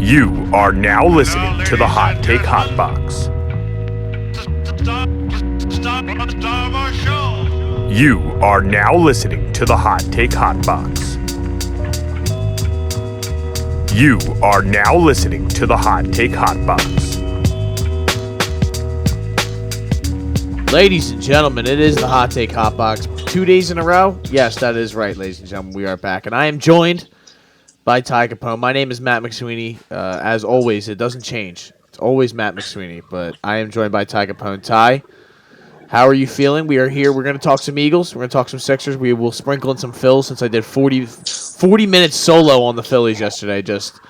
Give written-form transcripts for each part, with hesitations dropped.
You are now listening to the Hot Take Hot Box. You are now listening to the Hot Take Hot Box. You are now listening to the Hot Take Hot Box. Ladies and gentlemen, it is the Hot Take Hot Box. 2 days in a row? Yes, that is right, ladies and gentlemen. We are back, and I am joined by Ty Capone. My name is Matt McSweeney. As always, it doesn't change. It's always Matt McSweeney, but I am joined by Ty Capone. Ty, how are you feeling? We are here. We're going to talk some Eagles. We're going to talk some Sixers. We will sprinkle in some Phils since I did 40 minutes solo on the Phillies yesterday. Just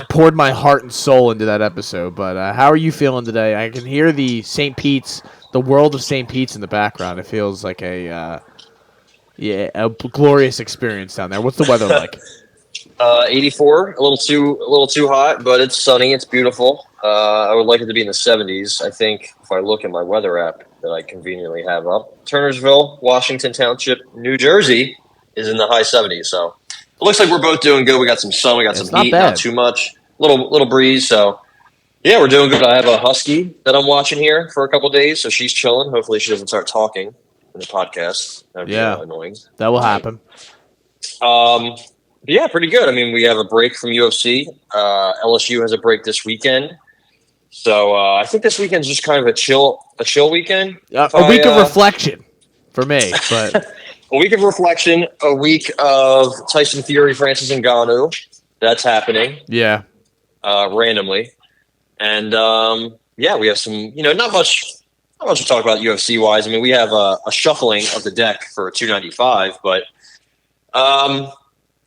poured my heart and soul into that episode. But how are you feeling today? I can hear the St. Pete's, the world of St. Pete's in the background. It feels like a glorious experience down there. What's the weather like? 84, a little too hot, but it's sunny. It's beautiful. I would like it to be in the 70s. I think if I look at my weather app that I conveniently have up, Turnersville, Washington Township, New Jersey is in the high 70s. So it looks like we're both doing good. We got some sun, we got some heat, not too much, little breeze. So yeah, we're doing good. I have a husky that I'm watching here for a couple days, so she's chilling. Hopefully, she doesn't start talking in the podcast. That'd be annoying. That will happen. Yeah, pretty good. I mean, we have a break from UFC. LSU has a break this weekend. So I think this weekend's just kind of a chill weekend. A week of reflection for me. But a week of reflection, a week of Tyson Fury, Francis Ngannou. That's happening. Yeah. Randomly. And, we have some, not much to talk about UFC-wise. I mean, we have a shuffling of the deck for 295, but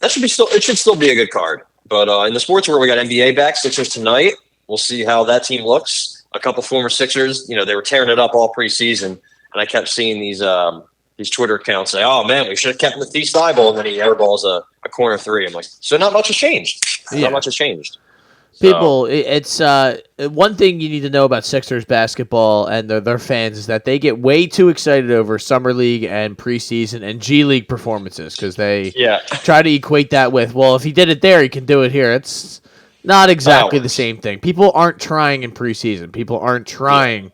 it should still be a good card. But in the sports world, we got NBA back, Sixers tonight. We'll see how that team looks. A couple former Sixers, they were tearing it up all preseason, and I kept seeing these Twitter accounts say, "Oh man, we should have kept Matisse Thybulle," and then he airballs a corner three. I'm like, so not much has changed. Not much has changed. People, it's one thing you need to know about Sixers basketball and their fans is that they get way too excited over Summer League and preseason and G League performances because they try to equate that with, well, if he did it there, he can do it here. It's not exactly the same thing. People aren't trying in preseason. People aren't trying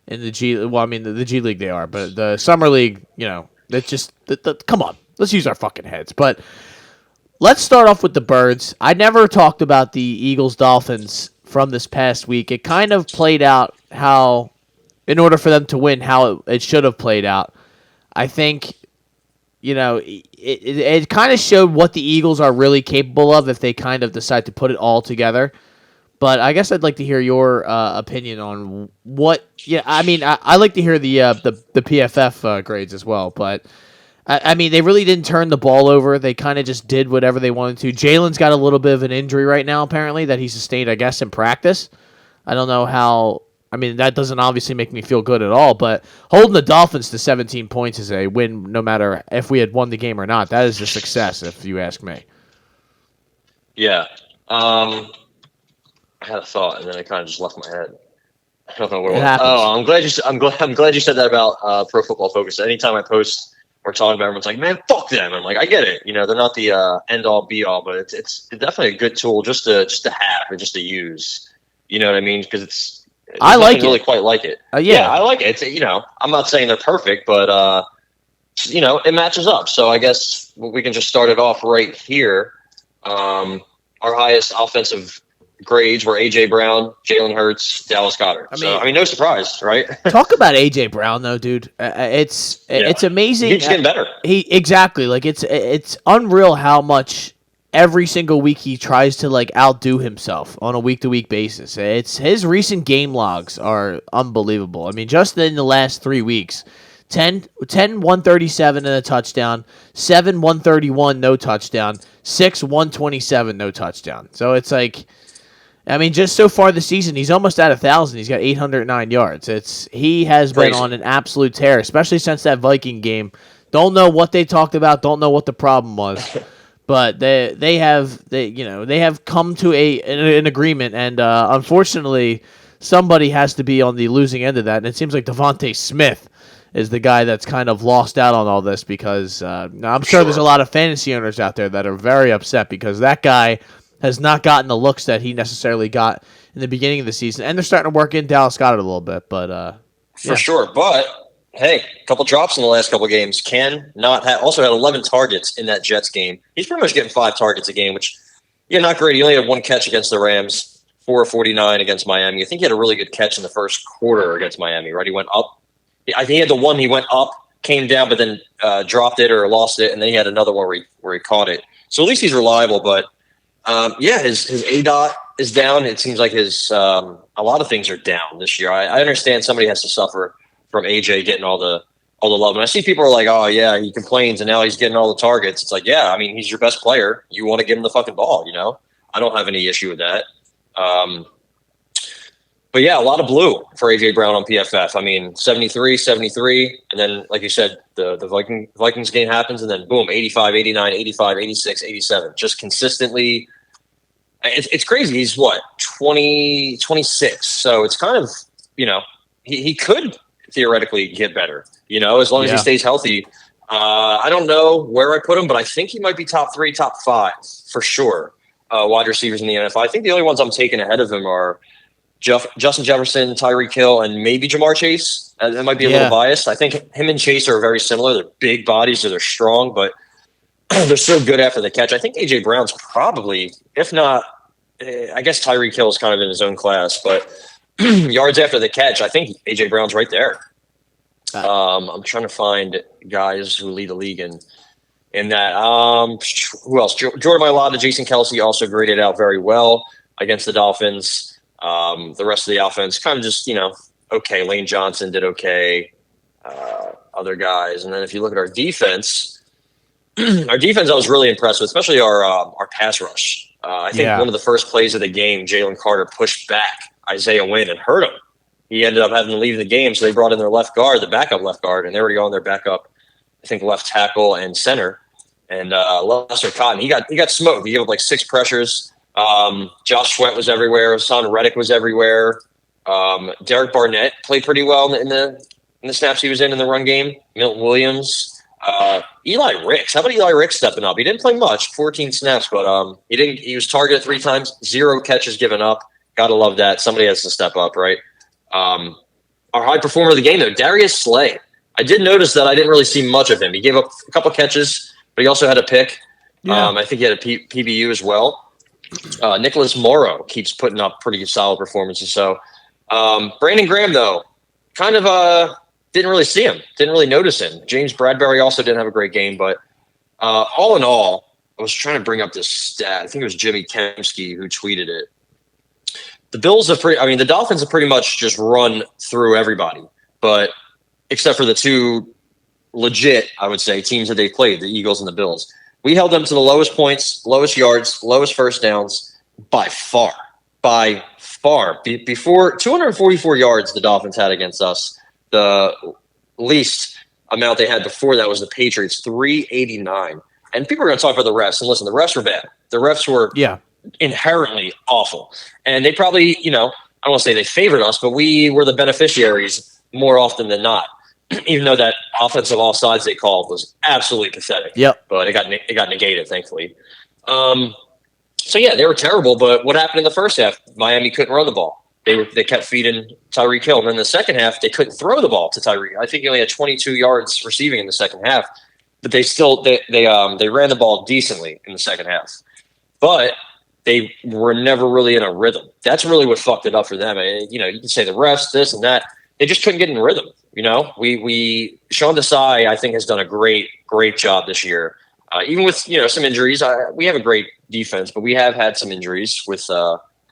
in the G. Well, I mean, the G League they are, but the Summer League, that's just come on. Let's use our fucking heads, but. Let's start off with the Birds. I never talked about the Eagles-Dolphins from this past week. It kind of played out how, in order for them to win, how it should have played out. I think, it kind of showed what the Eagles are really capable of if they kind of decide to put it all together. But I guess I'd like to hear your opinion on what. Yeah, I mean, I like to hear the PFF grades as well, but. I mean, they really didn't turn the ball over. They kind of just did whatever they wanted to. Jalen's got a little bit of an injury right now, apparently, that he sustained, I guess, in practice. I don't know how. I mean, that doesn't obviously make me feel good at all, but holding the Dolphins to 17 points is a win no matter if we had won the game or not. That is a success, if you ask me. Yeah. I had a thought, and then it kind of just left my head. I don't know what it was. Oh, I'm glad you said that about Pro Football Focus. Anytime I post we're talking about, everyone's like, man, fuck them. I'm like, I get it. They're not the end all be all, but it's definitely a good tool just to have and just to use. You know what I mean? Because I like it. Really quite like it. Yeah, I like it. It's I'm not saying they're perfect, but it matches up. So I guess we can just start it off right here. Our highest offensive grades were A.J. Brown, Jalen Hurts, Dallas Goedert. I mean, no surprise, right? Talk about A.J. Brown, though, dude. It's amazing. He's getting better. Exactly. Like, it's unreal how much every single week he tries to, outdo himself on a week-to-week basis. His recent game logs are unbelievable. I mean, just in the last 3 weeks, 10 137 and a touchdown, 7 131, no touchdown, 6 127, no touchdown. So it's like... I mean, just so far this season, he's almost at 1,000. He's got 809 yards. He has been on an absolute tear, especially since that Viking game. Don't know what they talked about. Don't know what the problem was, but they have come to an agreement, and unfortunately, somebody has to be on the losing end of that. And it seems like Devontae Smith is the guy that's kind of lost out on all this because I'm sure there's a lot of fantasy owners out there that are very upset because that guy has not gotten the looks that he necessarily got in the beginning of the season. And they're starting to work in Dallas Goedert a little bit, but For sure. But hey, a couple drops in the last couple games. Also had 11 targets in that Jets game. He's pretty much getting 5 targets a game, which, not great. He only had 1 catch against the Rams, 4-49 against Miami. I think he had a really good catch in the first quarter against Miami, right? He went up. I think he had the one he went up, came down, but then dropped it or lost it, and then he had another one where he caught it. So at least he's reliable, but his ADOT is down. It seems like his a lot of things are down this year. I understand somebody has to suffer from AJ getting all the love. And I see people are like, oh yeah, he complains and now he's getting all the targets. It's like, yeah, I mean, he's your best player. You want to give him the fucking ball, I don't have any issue with that. But yeah, a lot of blue for AJ Brown on PFF. I mean, 73, and then like you said, the Vikings game happens, and then boom, 85, 89, 85, 86, 87. Just consistently. It's crazy. He's what, 26. So it's kind of, he could theoretically get better, as long as he stays healthy. I don't know where I put him, but I think he might be top 3, top 5 for sure. Wide receivers in the NFL. I think the only ones I'm taking ahead of him are Justin Jefferson, Tyreek Hill, and maybe Jamar Chase. That might be a little biased. I think him and Chase are very similar. They're big bodies, so they're strong, but they're so good after the catch. I think AJ Brown's probably, if not, I guess Tyreek Hill is kind of in his own class, but yards after the catch, I think AJ Brown's right there. I'm trying to find guys who lead the league in that. Who else? Jordan Mailata, Jason Kelsey also graded out very well against the Dolphins. The rest of the offense kind of just, okay. Lane Johnson did okay. Other guys. And then if you look at our defense, I was really impressed with, especially our pass rush. I think one of the first plays of the game, Jalen Carter pushed back Isaiah Wynn and hurt him. He ended up having to leave the game, so they brought in their left guard, the backup left guard, and they were going their backup, I think, left tackle and center. And Lester Cotton, he got smoked. He gave up like 6 pressures. Josh Sweat was everywhere. Hassan Reddick was everywhere. Derek Barnett played pretty well in the snaps he was in the run game. Milton Williams. Eli Ricks. How about Eli Ricks stepping up? He didn't play much, 14 snaps, but he was targeted 3 times, 0 catches given up. Gotta love that. Somebody has to step up, right? Our high performer of the game, though, Darius Slay. I did notice that I didn't really see much of him. He gave up a couple catches, but he also had a pick. I think he had a PBU as well. Nicholas Morrow keeps putting up pretty solid performances. So Brandon Graham, though, kind of didn't really see him, didn't really notice him. James Bradbury also didn't have a great game, but all in all, I was trying to bring up this stat. I think it was Jimmy Kemsky who tweeted it. The the Dolphins have pretty much just run through everybody, but except for the 2 legit, I would say, teams that they played, the Eagles and the Bills. We held them to the lowest points, lowest yards, lowest first downs by far. Before 244 yards the Dolphins had against us. The least amount they had before that was the Patriots, 389. And people are going to talk about the refs. And listen, the refs were bad. The refs were inherently awful. And they probably, I don't want to say they favored us, but we were the beneficiaries more often than not. Even though that offensive offsides they called was absolutely pathetic. Yep. But it got negated, thankfully. So yeah, they were terrible. But what happened in the first half? Miami couldn't run the ball. They kept feeding Tyreek Hill. And then the second half, they couldn't throw the ball to Tyreek. I think he only had 22 yards receiving in the second half. But they ran the ball decently in the second half. But they were never really in a rhythm. That's really what fucked it up for them. You can say the refs, this and that. They just couldn't get in rhythm. We Sean Desai, I think, has done a great job this year. Even with some injuries, we have a great defense, but we have had some injuries with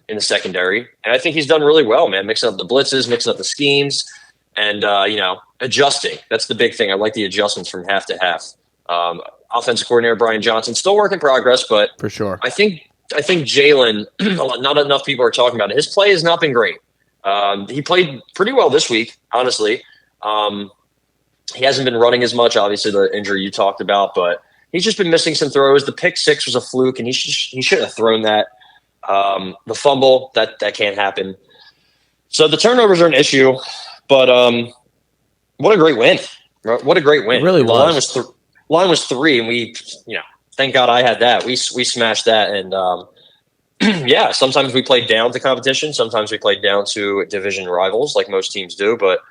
in the secondary, and I think he's done really well, man. Mixing up the blitzes, mixing up the schemes, and adjusting. That's the big thing. I like the adjustments from half to half. Offensive coordinator Brian Johnson, still work in progress, but for sure, I think Jalen. Not enough people are talking about it. His play has not been great. He played pretty well this week, honestly. He hasn't been running as much, obviously, the injury you talked about, but he's just been missing some throws. The pick 6 was a fluke, and he should have thrown that. The fumble, that can't happen. So the turnovers are an issue, but what a great win. What a great win. It really was. The line was 3, and we, thank God I had that. We smashed that, and Yeah, sometimes we play down to competition. Sometimes we play down to division rivals, like most teams do. But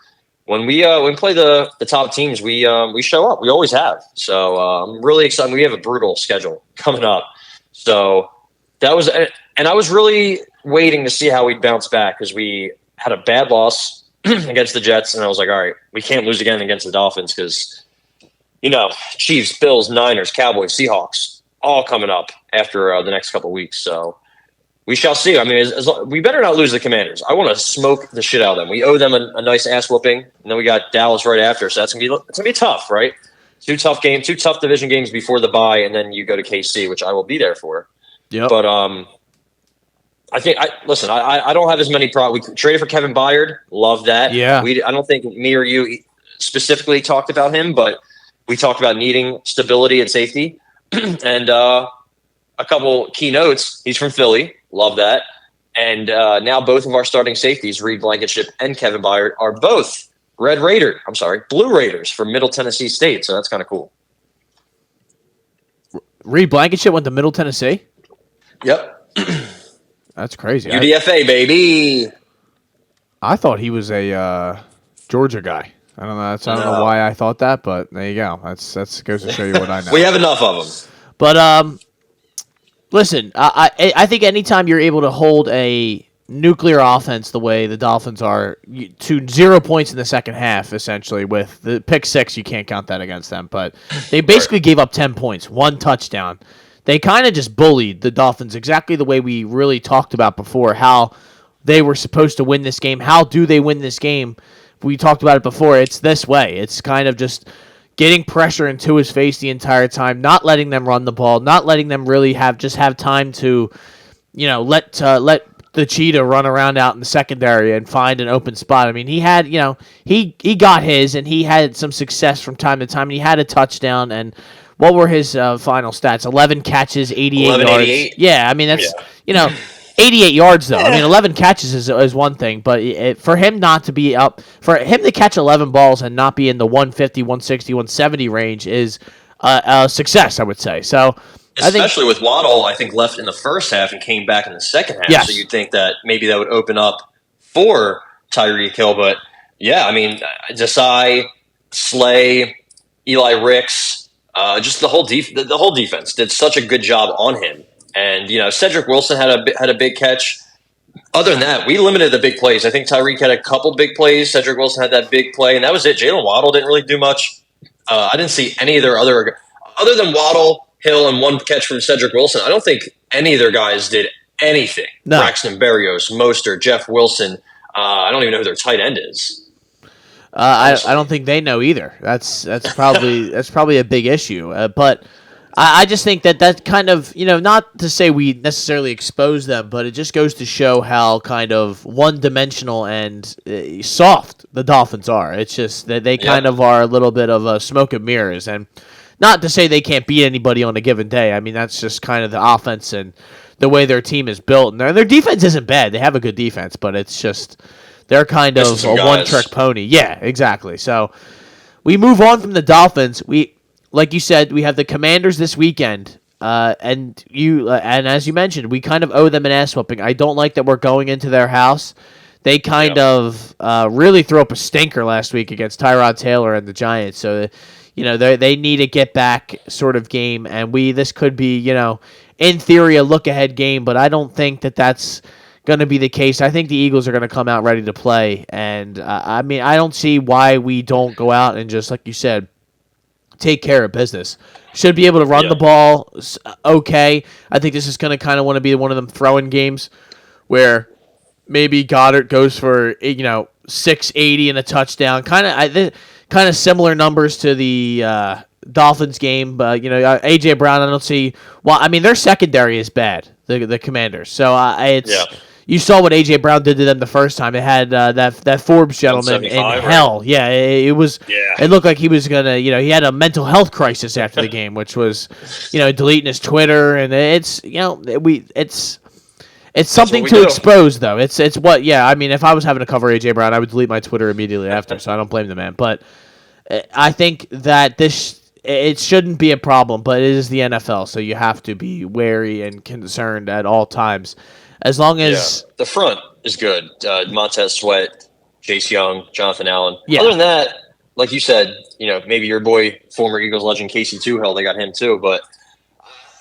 when we play the top teams, we show up. We always have. So I'm really excited. We have a brutal schedule coming up. So that was, and I was really waiting to see how we'd bounce back because we had a bad loss against the Jets, and I was like, all right, we can't lose again against the Dolphins because Chiefs, Bills, Niners, Cowboys, Seahawks, all coming up after the next couple of weeks. So we shall see. I mean, we better not lose the Commanders. I want to smoke the shit out of them. We owe them a nice ass whooping, and then we got Dallas right after. So it's gonna be tough, right? Two tough division games before the bye, and then you go to KC, which I will be there for. Yeah. But I think I don't have as many problems. We traded for Kevin Byard. Love that. Yeah. I don't think me or you specifically talked about him, but we talked about needing stability and safety. And a couple key notes. He's from Philly. Love that. And now both of our starting safeties, Reed Blankenship and Kevin Byard, are both Blue Raiders from Middle Tennessee State. So that's kind of cool. Reed Blankenship went to Middle Tennessee? Yep. That's crazy. UDFA, baby. I thought he was a Georgia guy. I don't know. I don't know why I thought that, but there you go. That's goes to show you what I know. We have enough of them. But listen, I think anytime you're able to hold a nuclear offense the way the Dolphins are, to 0 points in the second half, essentially, with the pick six, you can't count that against them. But they basically gave up 10 points, 1 touchdown. They kind of just bullied the Dolphins exactly the way we really talked about before, how they were supposed to win this game. How do they win this game? We talked about it before. It's this way. It's kind of just getting pressure into his face the entire time, not letting them run the ball, not letting them really have time to, let the cheetah run around out in the secondary and find an open spot. I mean, he had, he got his, and he had some success from time to time. And he had a touchdown, and what were his final stats? 11 catches, 88 yards. 88? Yeah, I mean, that's, 88 yards, though. I mean, 11 catches is one thing, but for him not to be up, for him to catch 11 balls and not be in the 150, 160, 170 range is a success, I would say. So, especially with Waddle, I think, left in the first half and came back in the second half. Yes. So you'd think that maybe that would open up for Tyreek Hill. But, yeah, I mean, Desai, Slay, Eli Ricks, just the whole defense did such a good job on him. And, Cedric Wilson had a big catch. Other than that, we limited the big plays. I think Tyreek had a couple big plays. Cedric Wilson had that big play, and that was it. Jalen Waddle didn't really do much. I didn't see any of their other than Waddle, Hill, and one catch from Cedric Wilson. I don't think any of their guys did anything. No. Braxton Berrios, Mostert, Jeff Wilson. I don't even know who their tight end is. I don't think they know either. That's probably a big issue. But I just think that kind of, not to say we necessarily expose them, but it just goes to show how kind of one-dimensional and soft the Dolphins are. It's just that they kind of are a little bit of a smoke and mirrors. And not to say they can't beat anybody on a given day. I mean, that's just kind of the offense and the way their team is built. And their defense isn't bad. They have a good defense, but it's just they're kind of a one-trick pony. Yeah, exactly. So we move on from the Dolphins. Like you said, we have the Commanders this weekend, and as you mentioned, we kind of owe them an ass whooping. I don't like that we're going into their house. They kind of really threw up a stinker last week against Tyrod Taylor and the Giants. So, they need a get back sort of game, and this could be, in theory, a look ahead game, but I don't think that that's going to be the case. I think the Eagles are going to come out ready to play, and I don't see why we don't go out and just, like you said, take care of business. Should be able to run the ball okay. I think this is going to kind of want to be one of them throwing games where maybe Goddard goes for 680 and a touchdown. Kind of similar numbers to the Dolphins game, but AJ Brown, I don't see. Well, I mean, their secondary is bad. The Commanders. So You saw what A.J. Brown did to them the first time. It had that Forbes gentleman in hell. Right? Yeah, it was. Yeah. It looked like he was gonna. He had a mental health crisis after the game, which was, deleting his Twitter, and it's something to expose though. It's what. Yeah, I mean, if I was having to cover A.J. Brown, I would delete my Twitter immediately after. So I don't blame the man. But I think that this it shouldn't be a problem, but it is the NFL, so you have to be wary and concerned at all times. As long as the front is good. Montez Sweat, Chase Young, Jonathan Allen. Yeah. Other than that, like you said, maybe your boy, former Eagles legend Casey Toohill, they got him too. But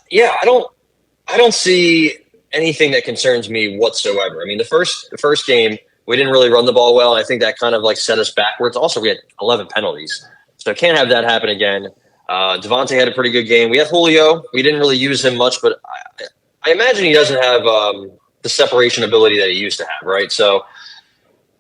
yeah, I don't see anything that concerns me whatsoever. I mean, the first game, we didn't really run the ball well. I think that kind of like set us backwards. Also, we had 11 penalties, so can't have that happen again. Devontae had a pretty good game. We had Julio. We didn't really use him much, but I imagine he doesn't have the separation ability that he used to have, right? So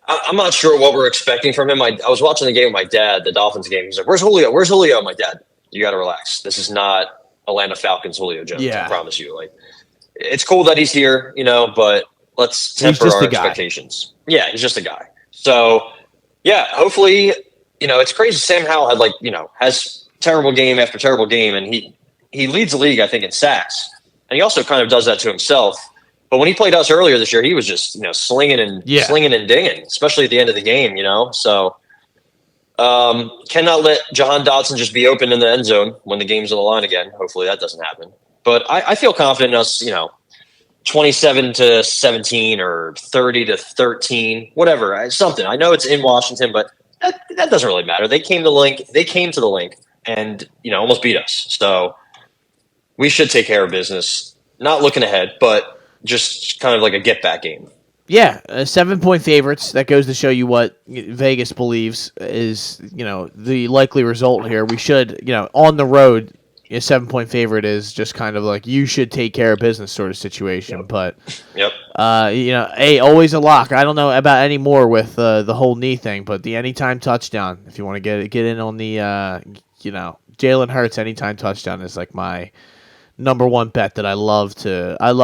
I'm not sure what we're expecting from him. I was watching the game with my dad, the Dolphins game. He's like, "Where's Julio? Where's Julio?" I'm like, "Dad, you got to relax. This is not Atlanta Falcons Julio Jones. Yeah. I promise you. Like, it's cool that he's here, but let's temper our expectations. Yeah, he's just a guy. So, yeah, hopefully, it's crazy. Sam Howell had has terrible game after terrible game, and he leads the league, I think, in sacks. And he also kind of does that to himself. But when he played us earlier this year, he was just slinging and dinging, especially at the end of the game. So cannot let Jahan Dotson just be open in the end zone when the game's on the line again. Hopefully that doesn't happen. But I feel confident in us. 27-17 or 30-13, whatever, something. I know it's in Washington, but that doesn't really matter. They came to the link and almost beat us. So we should take care of business. Not looking ahead, but just kind of like a get back game. Yeah, 7-point favorites. That goes to show you what Vegas believes is the likely result here. We should on the road. A 7-point favorite is just kind of like you should take care of business sort of situation. But always a lock. I don't know about any more with the whole knee thing, but the anytime touchdown. If you want to get in on the Jalen Hurts anytime touchdown is like my number one bet that I love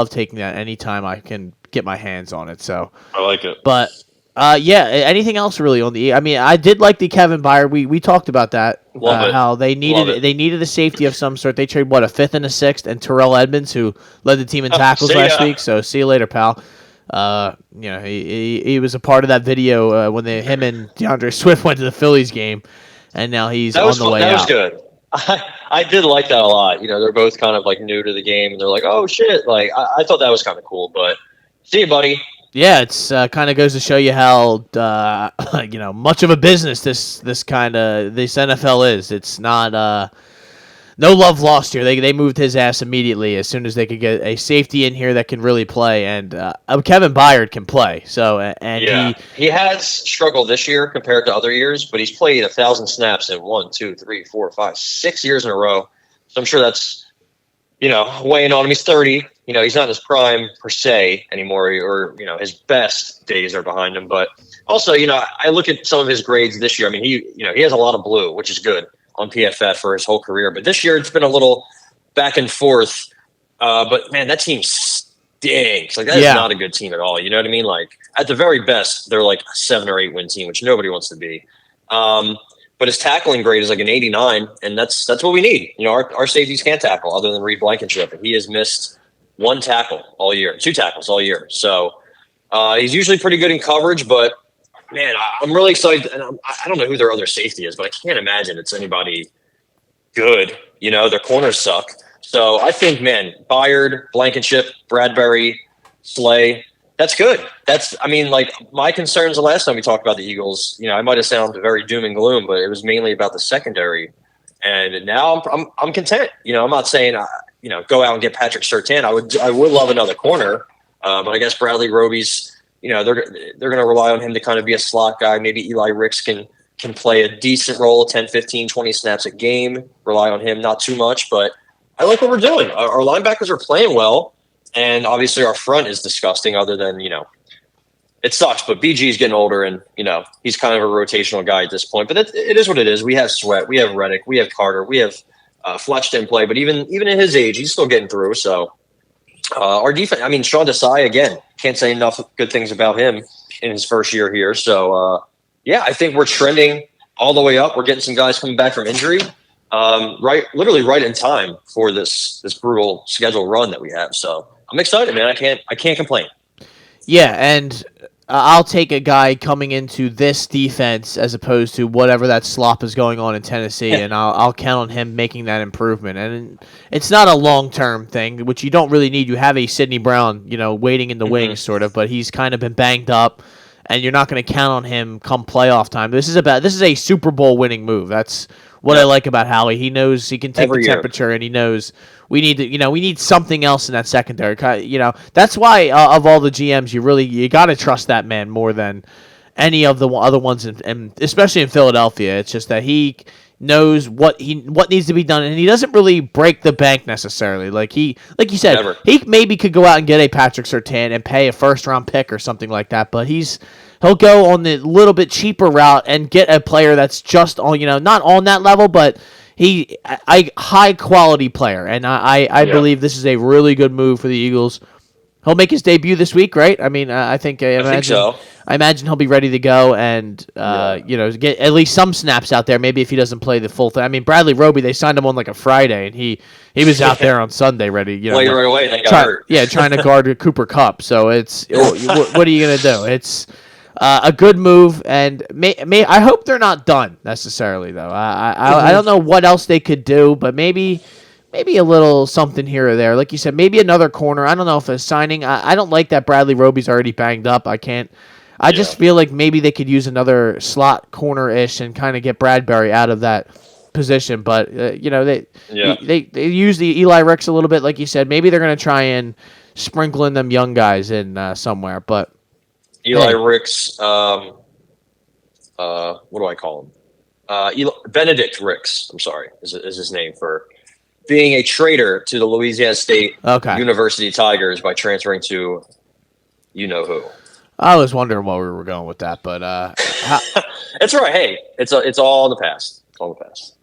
taking that anytime I can get my hands on it. So I like it. But anything else really on the? I mean, I did like the Kevin Byard. We talked about that. How they needed a safety of some sort. They traded a fifth and a sixth, and Terrell Edmonds, who led the team in tackles last week. So see you later, pal. He was a part of that video when him and DeAndre Swift went to the Phillies game, and now he's on the way out. That was good. I did like that a lot. They're both kind of like new to the game, and they're like, "Oh shit!" Like I thought that was kind of cool. But see you, buddy. Yeah, it's kind of goes to show you how much of a business this NFL is. It's not no love lost here. They moved his ass immediately as soon as they could get a safety in here that can really play, and Kevin Byard can play. So he has struggled this year compared to other years, but he's played 1,000 snaps in 1, 2, 3, 4, 5, 6 years in a row. So I'm sure that's weighing on him. He's 30. He's not in his prime per se anymore, or his best days are behind him. But also, I look at some of his grades this year. I mean, he has a lot of blue, which is good on PFF for his whole career. But this year, it's been a little back and forth. But man, that team stinks. Like that is not a good team at all. You know what I mean? Like at the very best, they're like a 7 or 8 win team, which nobody wants to be. But his tackling grade is like an 89, and that's what we need. Our safeties can't tackle other than Reed Blankenship, and he has missed 1 tackle all year, 2 tackles all year. So he's usually pretty good in coverage, but man, I'm really excited. And I don't know who their other safety is, but I can't imagine it's anybody good. Their corners suck. So I think, man, Byard, Blankenship, Bradbury, Slay. That's good. My concerns the last time we talked about the Eagles, I might have sounded very doom and gloom, but it was mainly about the secondary. And now I'm content. I'm not saying, go out and get Patrick Surtain. I would love another corner. But I guess Bradley Roby's, they're going to rely on him to kind of be a slot guy. Maybe Eli Ricks can play a decent role, 10, 15, 20 snaps a game, rely on him, not too much, but I like what we're doing. Our linebackers are playing well. And obviously our front is disgusting other than, it sucks, but BG is getting older and, he's kind of a rotational guy at this point. But it is what it is. We have Sweat, we have Reddick, we have Carter, we have Fletch didn't play. But even at his age, he's still getting through. So our defense, Sean Desai, again, can't say enough good things about him in his first year here. So, I think we're trending all the way up. We're getting some guys coming back from injury. Literally right in time for this brutal schedule run that we have. So I'm excited, man. I can't complain. Yeah, and I'll take a guy coming into this defense as opposed to whatever that slop is going on in Tennessee, and I'll count on him making that improvement. And it's not a long-term thing, which you don't really need. You have a Sidney Brown, waiting in the wings, sort of, but he's kind of been banged up, and you're not going to count on him come playoff time. This is a Super Bowl winning move. That's what I like about Howie. He knows he can take the temperature, and he knows we need something else in that secondary. That's why of all the GMs, you got to trust that man more than any of the other ones, and especially in Philadelphia. It's just that he knows what needs to be done, and he doesn't really break the bank necessarily. Like you said, Never. he maybe could go out and get a Patrick Surtain and pay a first-round pick or something like that, but he'll go on the little bit cheaper route and get a player that's just on, not on that level, but a high quality player. And I believe this is a really good move for the Eagles. He'll make his debut this week, right? I mean, I think so. I imagine he'll be ready to go and get at least some snaps out there. Maybe if he doesn't play the full thing. I mean, Bradley Roby, they signed him on like a Friday, and he was out there on Sunday ready. Played right away, and then got hurt. Yeah, trying to guard Cooper Kupp. So it's what are you gonna do? It's a good move, and I hope they're not done necessarily though. I don't know what else they could do, but maybe a little something here or there. Like you said, maybe another corner. I don't know if a signing. I don't like that Bradley Roby's already banged up. I just feel like maybe they could use another slot corner-ish and kind of get Bradbury out of that position. But they use the Eli Ricks a little bit, like you said. Maybe they're going to try and sprinkle in them young guys in somewhere. But Eli Ricks, what do I call him? Benedict Ricks, I'm sorry, is his name, for being a traitor to the Louisiana State University Tigers by transferring to you-know-who. I was wondering where we were going with that, but it's all right. Hey, it's all in the past. It's all in the past.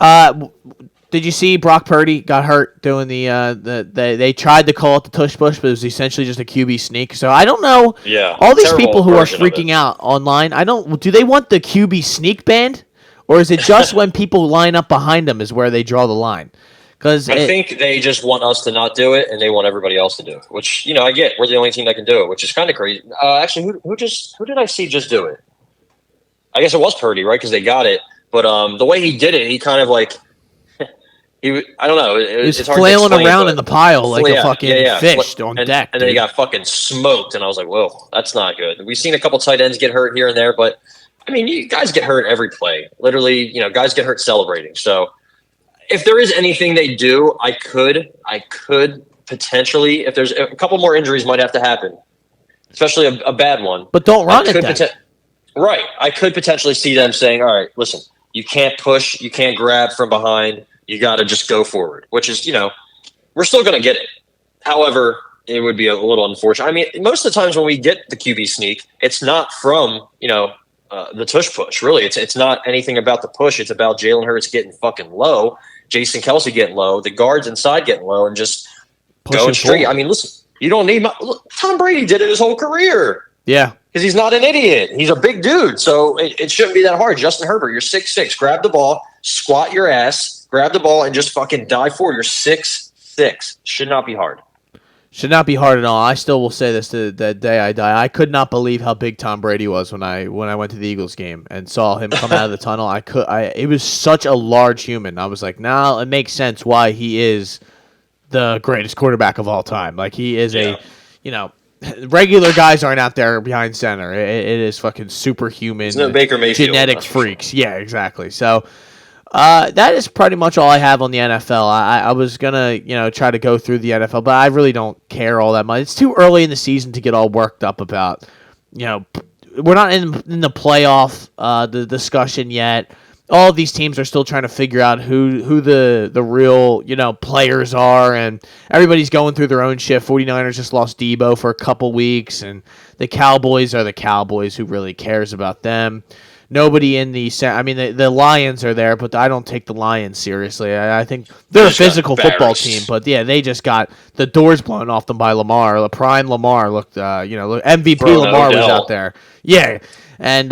Did you see Brock Purdy got hurt doing they tried to call it the tush push, but it was essentially just a QB sneak. So I don't know. Yeah. All these people who are freaking out online, do they want the QB sneak banned, or is it just when people line up behind them is where they draw the line? Because I think they just want us to not do it, and they want everybody else to do it. Which I get. We're the only team that can do it, which is kind of crazy. Actually, who did I see just do it? I guess it was Purdy, right? Because they got it. But the way he did it, he kind of like I don't know. He's it's hard flailing to explain, around in the pile like a fucking fish on deck. And then he got fucking smoked, and I was like, whoa, that's not good. We've seen a couple tight ends get hurt here and there, but I mean, you guys get hurt every play. Literally, guys get hurt celebrating. So if there is anything they do, I could potentially, if there's a couple more injuries might have to happen, especially a bad one. But don't run it then. Right. I could potentially see them saying, all right, listen, you can't push, you can't grab from behind, you got to just go forward, which is, we're still going to get it. However, it would be a little unfortunate. I mean, most of the times when we get the QB sneak, it's not from, the tush push. Really, it's not anything about the push. It's about Jalen Hurts getting fucking low, Jason Kelce getting low, the guards inside getting low, and just going straight. I mean, listen, you don't need Tom Brady did it his whole career. Yeah. Because he's not an idiot. He's a big dude, so it shouldn't be that hard. Justin Herbert, you're 6'6". Grab the ball, squat your ass, grab the ball, and just fucking dive forward. You're 6'6". Should not be hard. Should not be hard at all. I still will say this to the day I die. I could not believe how big Tom Brady was when I went to the Eagles game and saw him come out of the tunnel. It was such a large human. I was like, nah, it makes sense why he is the greatest quarterback of all time. Like, he is regular guys aren't out there behind center. It is fucking superhuman. It's no Baker Mayfield, genetic freaks. Sure. Yeah, exactly. So that is pretty much all I have on the NFL. I was gonna try to go through the NFL, but I really don't care all that much. It's too early in the season to get all worked up about. We're not in the playoff the discussion yet. All of these teams are still trying to figure out who the real players are, and everybody's going through their own shit. 49ers just lost Debo for a couple weeks, and the Cowboys are the Cowboys. Who really cares about them? Nobody in the Lions are there, but I don't take the Lions seriously. I think they're a physical football team, but yeah, they just got the doors blown off them by Lamar. The prime Lamar looked, MVP Lamar was out there. Yeah, and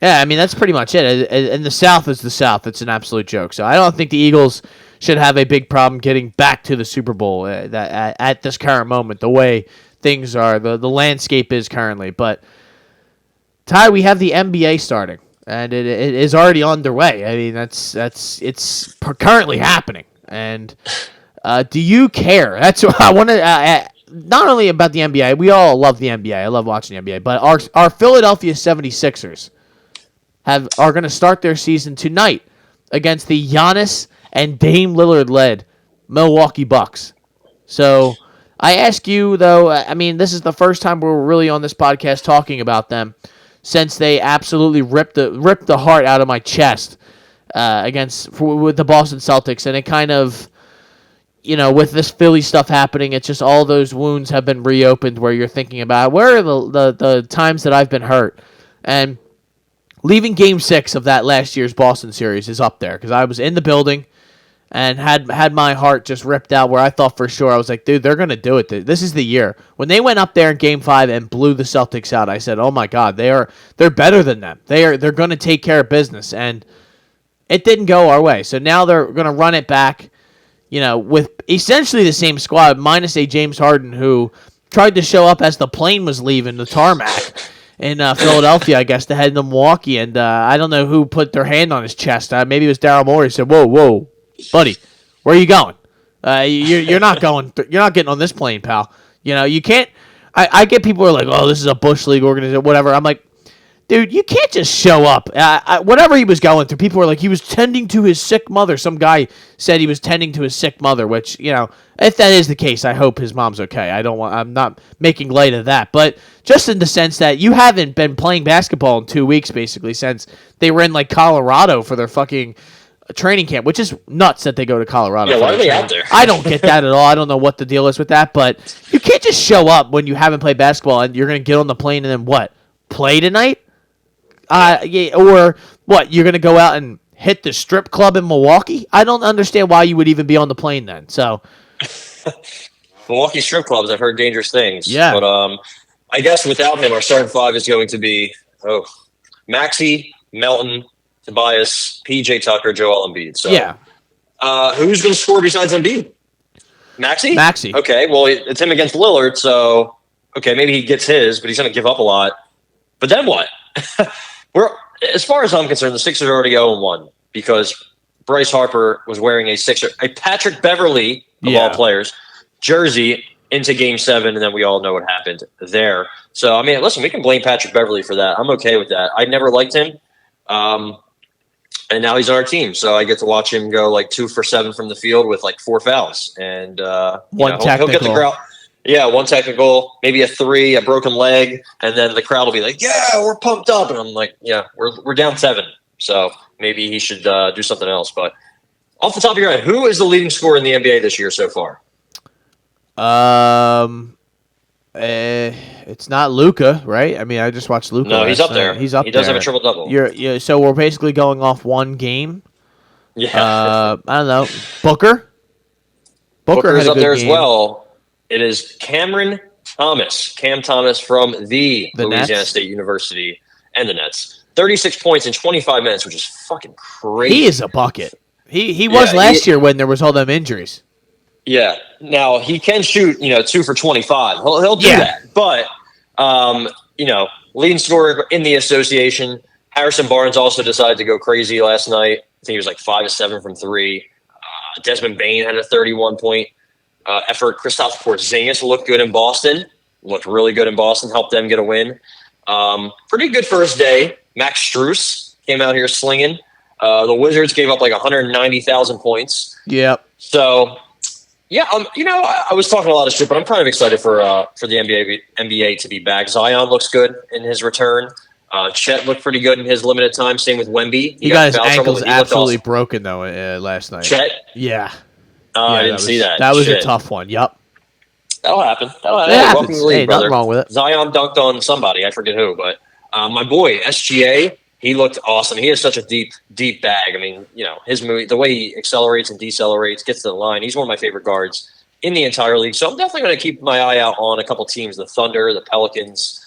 yeah, I mean that's pretty much it. And the South is the South. It's an absolute joke. So I don't think the Eagles should have a big problem getting back to the Super Bowl at this current moment. The way things are, the landscape is currently, but. Ty, we have the NBA starting, and it is already underway. I mean, it's currently happening. And do you care? That's what I want to. Not only about the NBA, we all love the NBA. I love watching the NBA, but our Philadelphia 76ers are going to start their season tonight against the Giannis and Dame Lillard led Milwaukee Bucks. So I ask you though, I mean, this is the first time we're really on this podcast talking about them since they absolutely ripped the heart out of my chest with the Boston Celtics, and it kind of, with this Philly stuff happening, it's just all those wounds have been reopened where you're thinking about where are the times that I've been hurt, and leaving Game 6 of that last year's Boston series is up there because I was in the building and had my heart just ripped out where I thought for sure, I was like, dude, they're going to do it. This is the year. When they went up there in Game 5 and blew the Celtics out, I said, oh my God, they're better than them. They're going to take care of business, and it didn't go our way. So now they're going to run it back, with essentially the same squad, minus a James Harden who tried to show up as the plane was leaving the tarmac in Philadelphia, I guess, to head to Milwaukee, and I don't know who put their hand on his chest. Maybe it was Daryl Morey. He said, "Whoa, buddy, where are you going? You're not going. You're not getting on this plane, pal. You can't." I get people who are like, "Oh, this is a Bush League organization, whatever." I'm like, dude, you can't just show up. Whatever he was going through, people were like, he was tending to his sick mother. Some guy said he was tending to his sick mother, which, if that is the case, I hope his mom's okay. I'm not making light of that. But just in the sense that you haven't been playing basketball in 2 weeks, basically, since they were in, Colorado for their fucking training camp, which is nuts that they go to Colorado. Yeah, why are they out there? I don't get that at all. I don't know what the deal is with that, but you can't just show up when you haven't played basketball and you're going to get on the plane and then what? Play tonight? Or what? You're gonna go out and hit the strip club in Milwaukee? I don't understand why you would even be on the plane then. So, Milwaukee strip clubs, I've heard dangerous things. Yeah, but I guess without him, our starting five is going to be Maxey, Melton, Tobias, PJ Tucker, Joel Embiid. So yeah. Who's going to score besides Embiid? Maxey. Okay, well it's him against Lillard, so okay, maybe he gets his, but he's going to give up a lot. But then what? As far as I'm concerned, the Sixers are already 0-1 because Bryce Harper was wearing a Patrick Beverley of all players jersey into Game 7, and then we all know what happened there. So I mean, listen, we can blame Patrick Beverley for that. I'm okay with that. I never liked him, and now he's on our team, so I get to watch him go 2 for 7 from the field with 4 fouls, and one technical. He'll get the crowd. Yeah, one technical, maybe a 3, a broken leg, and then the crowd will be like, "Yeah, we're pumped up," and I'm like, "Yeah, we're down 7, so maybe he should do something else." But off the top of your head, who is the leading scorer in the NBA this year so far? It's not Luka, right? I mean, I just watched Luka. No, he's up there. He's up there. He does have a triple double. So we're basically going off one game. Yeah. I don't know. Booker Booker's had a up good there game. as well. It is Cam Thomas from the Louisiana Nets? State University and the Nets. 36 points in 25 minutes, which is fucking crazy. He is a bucket. He was last year when there was all them injuries. Yeah. Now he can shoot, 2 for 25. He'll do that. But leading scorer in the association. Harrison Barnes also decided to go crazy last night. I think he was 5 of 7 from 3. Desmond Bane had a 31-point effort. Kristaps Porzingis looked good in Boston. Looked really good in Boston. Helped them get a win. Pretty good first day. Max Strus came out here slinging. The Wizards gave up 190,000 points. Yep. So, yeah, I was talking a lot of shit, but I'm kind of excited for the NBA to be back. Zion looks good in his return. Chet looked pretty good in his limited time. Same with Wemby. He got his ankles absolutely broken though last night. Chet. Yeah. I didn't see that. That was a tough one. Yep. That'll happen. It happens. Welcome to the league, brother. Nothing wrong with it. Zion dunked on somebody. I forget who, but my boy SGA, he looked awesome. He has such a deep bag. I mean, his move, the way he accelerates and decelerates, gets to the line. He's one of my favorite guards in the entire league. So I'm definitely going to keep my eye out on a couple teams: the Thunder, the Pelicans,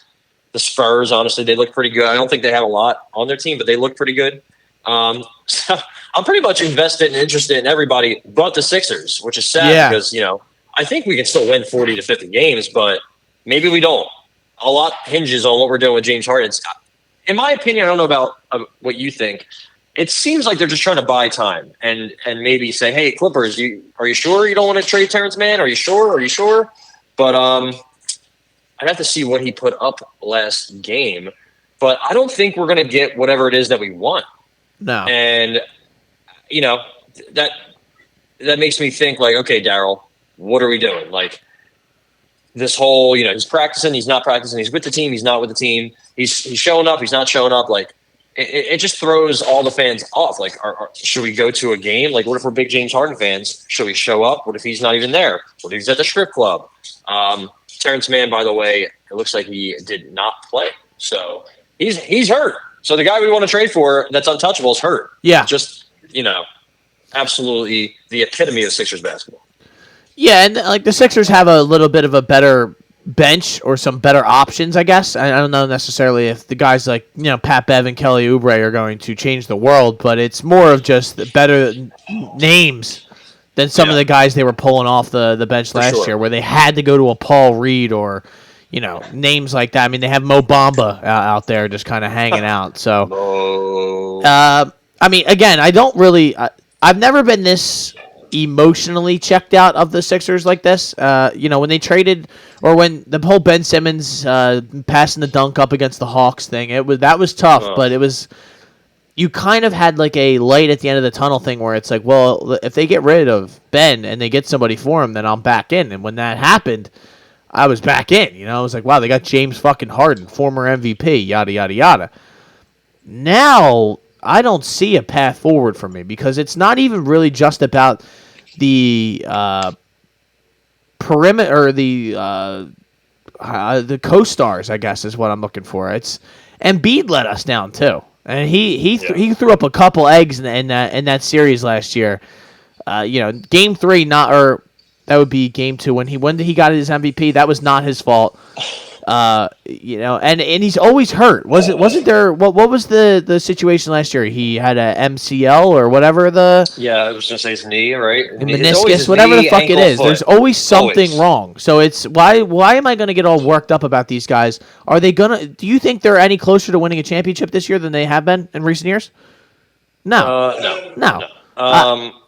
the Spurs. Honestly, they look pretty good. I don't think they have a lot on their team, but they look pretty good. So I'm pretty much invested and interested in everybody but the Sixers, which is sad because, I think we can still win 40 to 50 games, but maybe we don't. A lot hinges on what we're doing with James Harden. in my opinion, I don't know about what you think. It seems like they're just trying to buy time and maybe say, hey, Clippers, are you sure you don't want to trade Terrence Mann? Are you sure? Are you sure? But I'd have to see what he put up last game. But I don't think we're going to get whatever it is that we want. No. And, that makes me think like, okay, Daryl, what are we doing? Like this whole, he's practicing, he's not practicing, he's with the team, he's not with the team, he's showing up, he's not showing up. Like it just throws all the fans off. Like, should we go to a game? Like, what if we're big James Harden fans? Should we show up? What if he's not even there? What if he's at the strip club? Terrence Mann, by the way, it looks like he did not play. So he's hurt. So the guy we want to trade for that's untouchable is hurt. Yeah. Just, absolutely the epitome of Sixers basketball. Yeah, and like the Sixers have a little bit of a better bench or some better options, I guess. I don't know necessarily if the guys like, Pat Bev and Kelly Oubre are going to change the world, but it's more of just the better names than some of the guys they were pulling off the bench last year, where they had to go to a Paul Reed or, names like that. I mean, they have Mo Bamba out there just kind of hanging out. So, I mean, again, I don't really. I've never been this emotionally checked out of the Sixers like this. When they traded, or when the whole Ben Simmons passing the dunk up against the Hawks thing, that was tough, but it was. You kind of had like a light at the end of the tunnel thing where it's like, well, if they get rid of Ben and they get somebody for him, then I'm back in. And when that happened, I was back in. I was like, wow, they got James fucking Harden, former MVP, yada, yada, yada. Now, I don't see a path forward for me because it's not even really just about the perimeter or the co-stars, I guess, is what I'm looking for. It's Embiid let us down too. And he threw up a couple eggs in that series last year. Game 3 that would be game 2 when he got his MVP. That was not his fault. And he's always hurt. Wasn't there? What was the situation last year? He had a MCL or whatever I was gonna say his knee, right? Meniscus, whatever the fuck it is. Foot. There's always something wrong. So it's why am I gonna get all worked up about these guys? Are they gonna? Do you think they're any closer to winning a championship this year than they have been in recent years? No. No.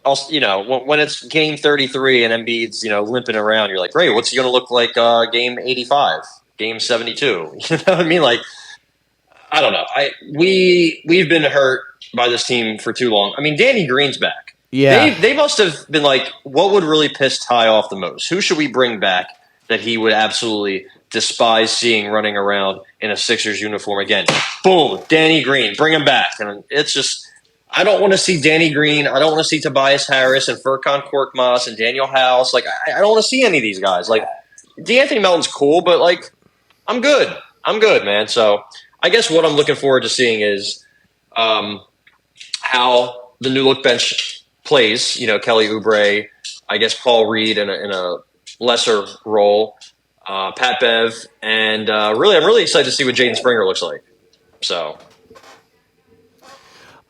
Also, when it's game 33 and Embiid's, limping around, you're like, great, what's he going to look like game 85, game 72? You know what I mean? Like, I don't know. We've been hurt by this team for too long. I mean, Danny Green's back. Yeah. They must have been like, what would really piss Ty off the most? Who should we bring back that he would absolutely despise seeing running around in a Sixers uniform again? Boom, Danny Green, bring him back. And it's just... I don't want to see Danny Green. I don't want to see Tobias Harris and Furkan Korkmaz and Daniel House. Like, I don't want to see any of these guys. Like, DeAnthony Melton's cool, but, like, I'm good. I'm good, man. So I guess what I'm looking forward to seeing is how the new look bench plays. Kelly Oubre, I guess Paul Reed in a lesser role, Pat Bev, and I'm really excited to see what Jaden Springer looks like. So...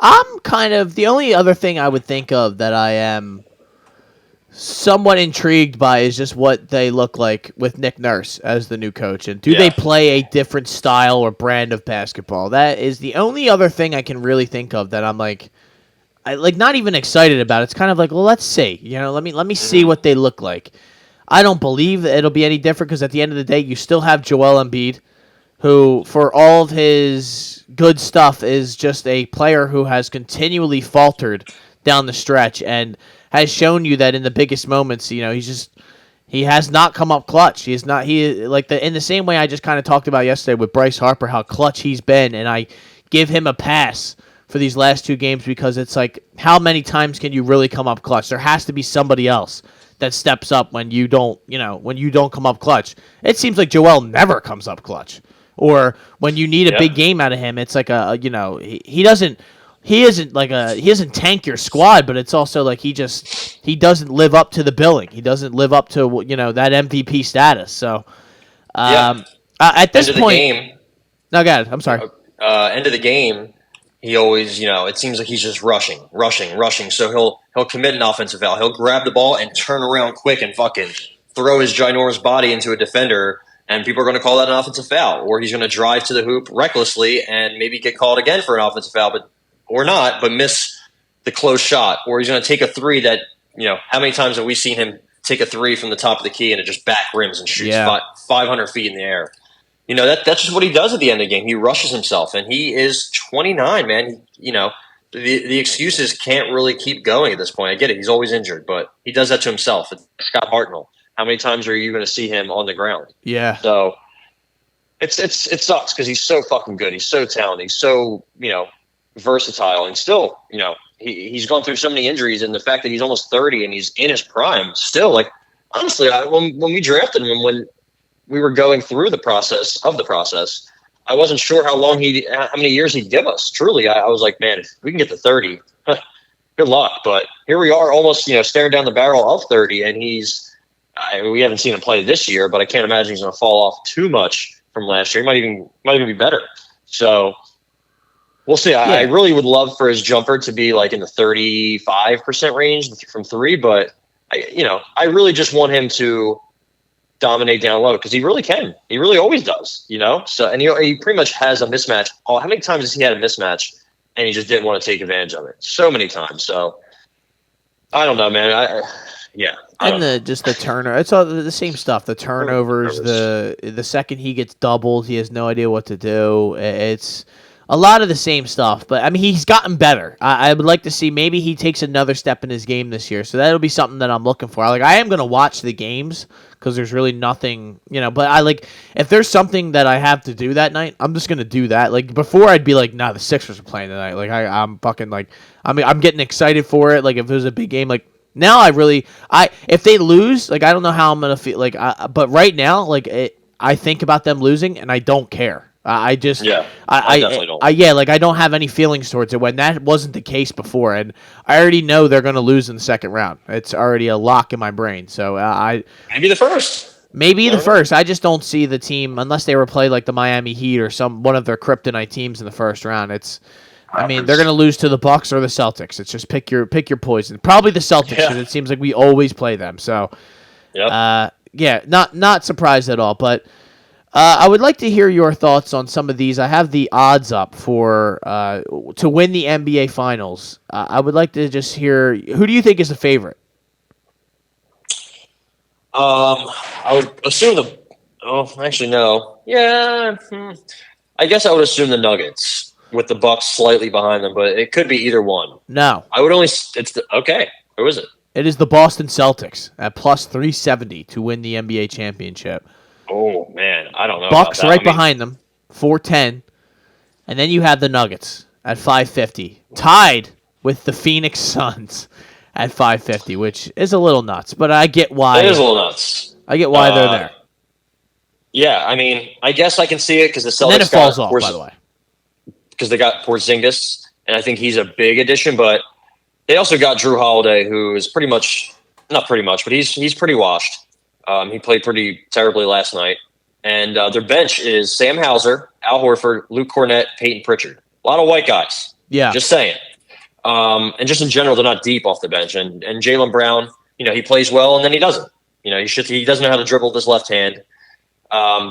I'm kind of the only other thing I would think of that I am somewhat intrigued by is just what they look like with Nick Nurse as the new coach. And do they play a different style or brand of basketball? That is the only other thing I can really think of that I'm like not even excited about. It's kind of like, well, let's see. Let me see what they look like. I don't believe that it'll be any different because at the end of the day, you still have Joel Embiid, who, for all of his good stuff, is just a player who has continually faltered down the stretch and has shown you that in the biggest moments, he has not come up clutch. In the same way I just kind of talked about yesterday with Bryce Harper, how clutch he's been, and I give him a pass for these last 2 games because it's like, how many times can you really come up clutch? There has to be somebody else that steps up when you don't come up clutch. It seems like Joel never comes up clutch. Or when you need a big game out of him, it's like he doesn't tank your squad, but it's also like he doesn't live up to the billing. He doesn't live up to that MVP status. So at this point, no, go ahead. I'm sorry. End of the game, he always it seems like he's just rushing. So he'll commit an offensive foul. He'll grab the ball and turn around quick and fucking throw his ginormous body into a defender. And people are going to call that an offensive foul, or he's going to drive to the hoop recklessly and maybe get called again for an offensive foul, but miss the close shot, or he's going to take a three that, how many times have we seen him take a three from the top of the key and it just back rims and shoots 500 feet in the air? That's just what he does at the end of the game. He rushes himself, and he is 29, man. The excuses can't really keep going at this point. I get it. He's always injured, but he does that to himself. It's Scott Hartnell. How many times are you going to see him on the ground? Yeah. So it sucks because he's so fucking good. He's so talented. He's so, versatile, and still, he's gone through so many injuries, and the fact that he's almost 30 and he's in his prime still, like, honestly, when we drafted him, when we were going through the process, I wasn't sure how many years he'd give us. Truly, I was like, man, if we can get to 30, good luck. But here we are, almost, staring down the barrel of 30, and we haven't seen him play this year, but I can't imagine he's going to fall off too much from last year. He might even be better. So we'll see. I really would love for his jumper to be like in the 35% range from three, but I really just want him to dominate down low, because he really can. He really always does, So, and he pretty much has a mismatch. How many times has he had a mismatch and he just didn't want to take advantage of it? So many times. So I don't know, man. The turnover. It's all the same stuff. The turnovers, the second he gets doubled, he has no idea what to do. It's a lot of the same stuff, but I mean, he's gotten better. I would like to see maybe he takes another step in his game this year. So that'll be something that I'm looking for. I am going to watch the games because there's really nothing, but if there's something that I have to do that night, I'm just going to do that. Like before I'd be like, nah, the Sixers are playing tonight. Like I'm fucking like, I'm getting excited for it. Like if there's a big game, like now if they lose, like I don't know how I'm going to feel but right now, I think about them losing and I don't care. I definitely don't. I don't have any feelings towards it when that wasn't the case before, and I already know they're going to lose in the second round. It's already a lock in my brain. So maybe the first. Maybe the first. I just don't see the team unless they were played like the Miami Heat or one of their kryptonite teams in the first round. They're going to lose to the Bucks or the Celtics. It's just pick your poison. Probably the Celtics because it seems like we always play them. So, not surprised at all, but. I would like to hear your thoughts on some of these. I have the odds up for to win the NBA Finals. I would like to just hear, who do you think is the favorite? I would assume actually no. Yeah, I guess I would assume the Nuggets with the Bucks slightly behind them, but it could be either one. No, okay. Who is it? It is the Boston Celtics at plus 370 to win the NBA championship. Oh, man, I don't know. Bucks right behind them, 410. And then you have the Nuggets at 550, tied with the Phoenix Suns at 550, which is a little nuts. But I get why. It is a little nuts. I get why they're there. Yeah, I mean, I guess I can see it because the Celtics and then it falls off, by the way. Because they got Porzingis, and I think he's a big addition. But they also got Drew Holiday, who is not pretty much, but he's pretty washed. He played pretty terribly last night. And their bench is Sam Hauser, Al Horford, Luke Cornett, Peyton Pritchard. A lot of white guys. Yeah. Just saying. And just in general, they're not deep off the bench. And Jaylen Brown, he plays well and then he doesn't. He doesn't know how to dribble with his left hand.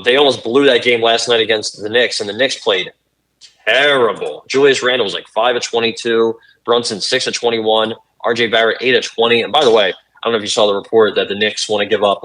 They almost blew that game last night against the Knicks, and the Knicks played terrible. Julius Randle was like 5 of 22, Brunson 6 of 21, RJ Barrett 8 of 20. And by the way, I don't know if you saw the report that the Knicks want to give up,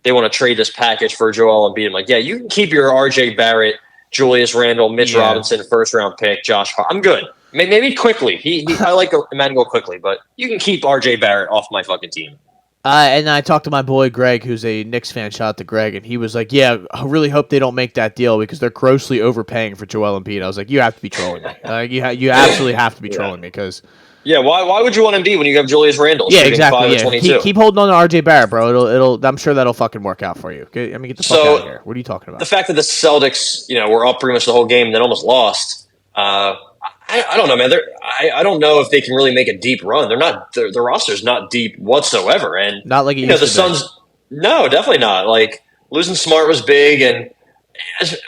they want to trade this package for Joel Embiid. I'm like, yeah, you can keep your RJ Barrett, Julius Randle, Mitch Robinson, first round pick, Josh Hart. I'm good. Maybe quickly. I like Emmanuel quickly, but you can keep RJ Barrett off my fucking team. And I talked to my boy Greg, who's a Knicks fan. Shout out to Greg, and he was like, "Yeah, I really hope they don't make that deal because they're grossly overpaying for Joel Embiid." I was like, "You have to be trolling me. You absolutely have to be trolling me because." Yeah, why would you want Embiid when you have Julius Randle? Yeah, exactly. Keep holding on to RJ Barrett, bro. It'll. I'm sure that'll fucking work out for you. Okay, get the fuck out of here. What are you talking about? The fact that the Celtics, were up pretty much the whole game and then almost lost. I don't know, man. I don't know if they can really make a deep run. They're not. Their roster's not deep whatsoever, and not like it used the Suns. No, definitely not. Losing Smart was big, and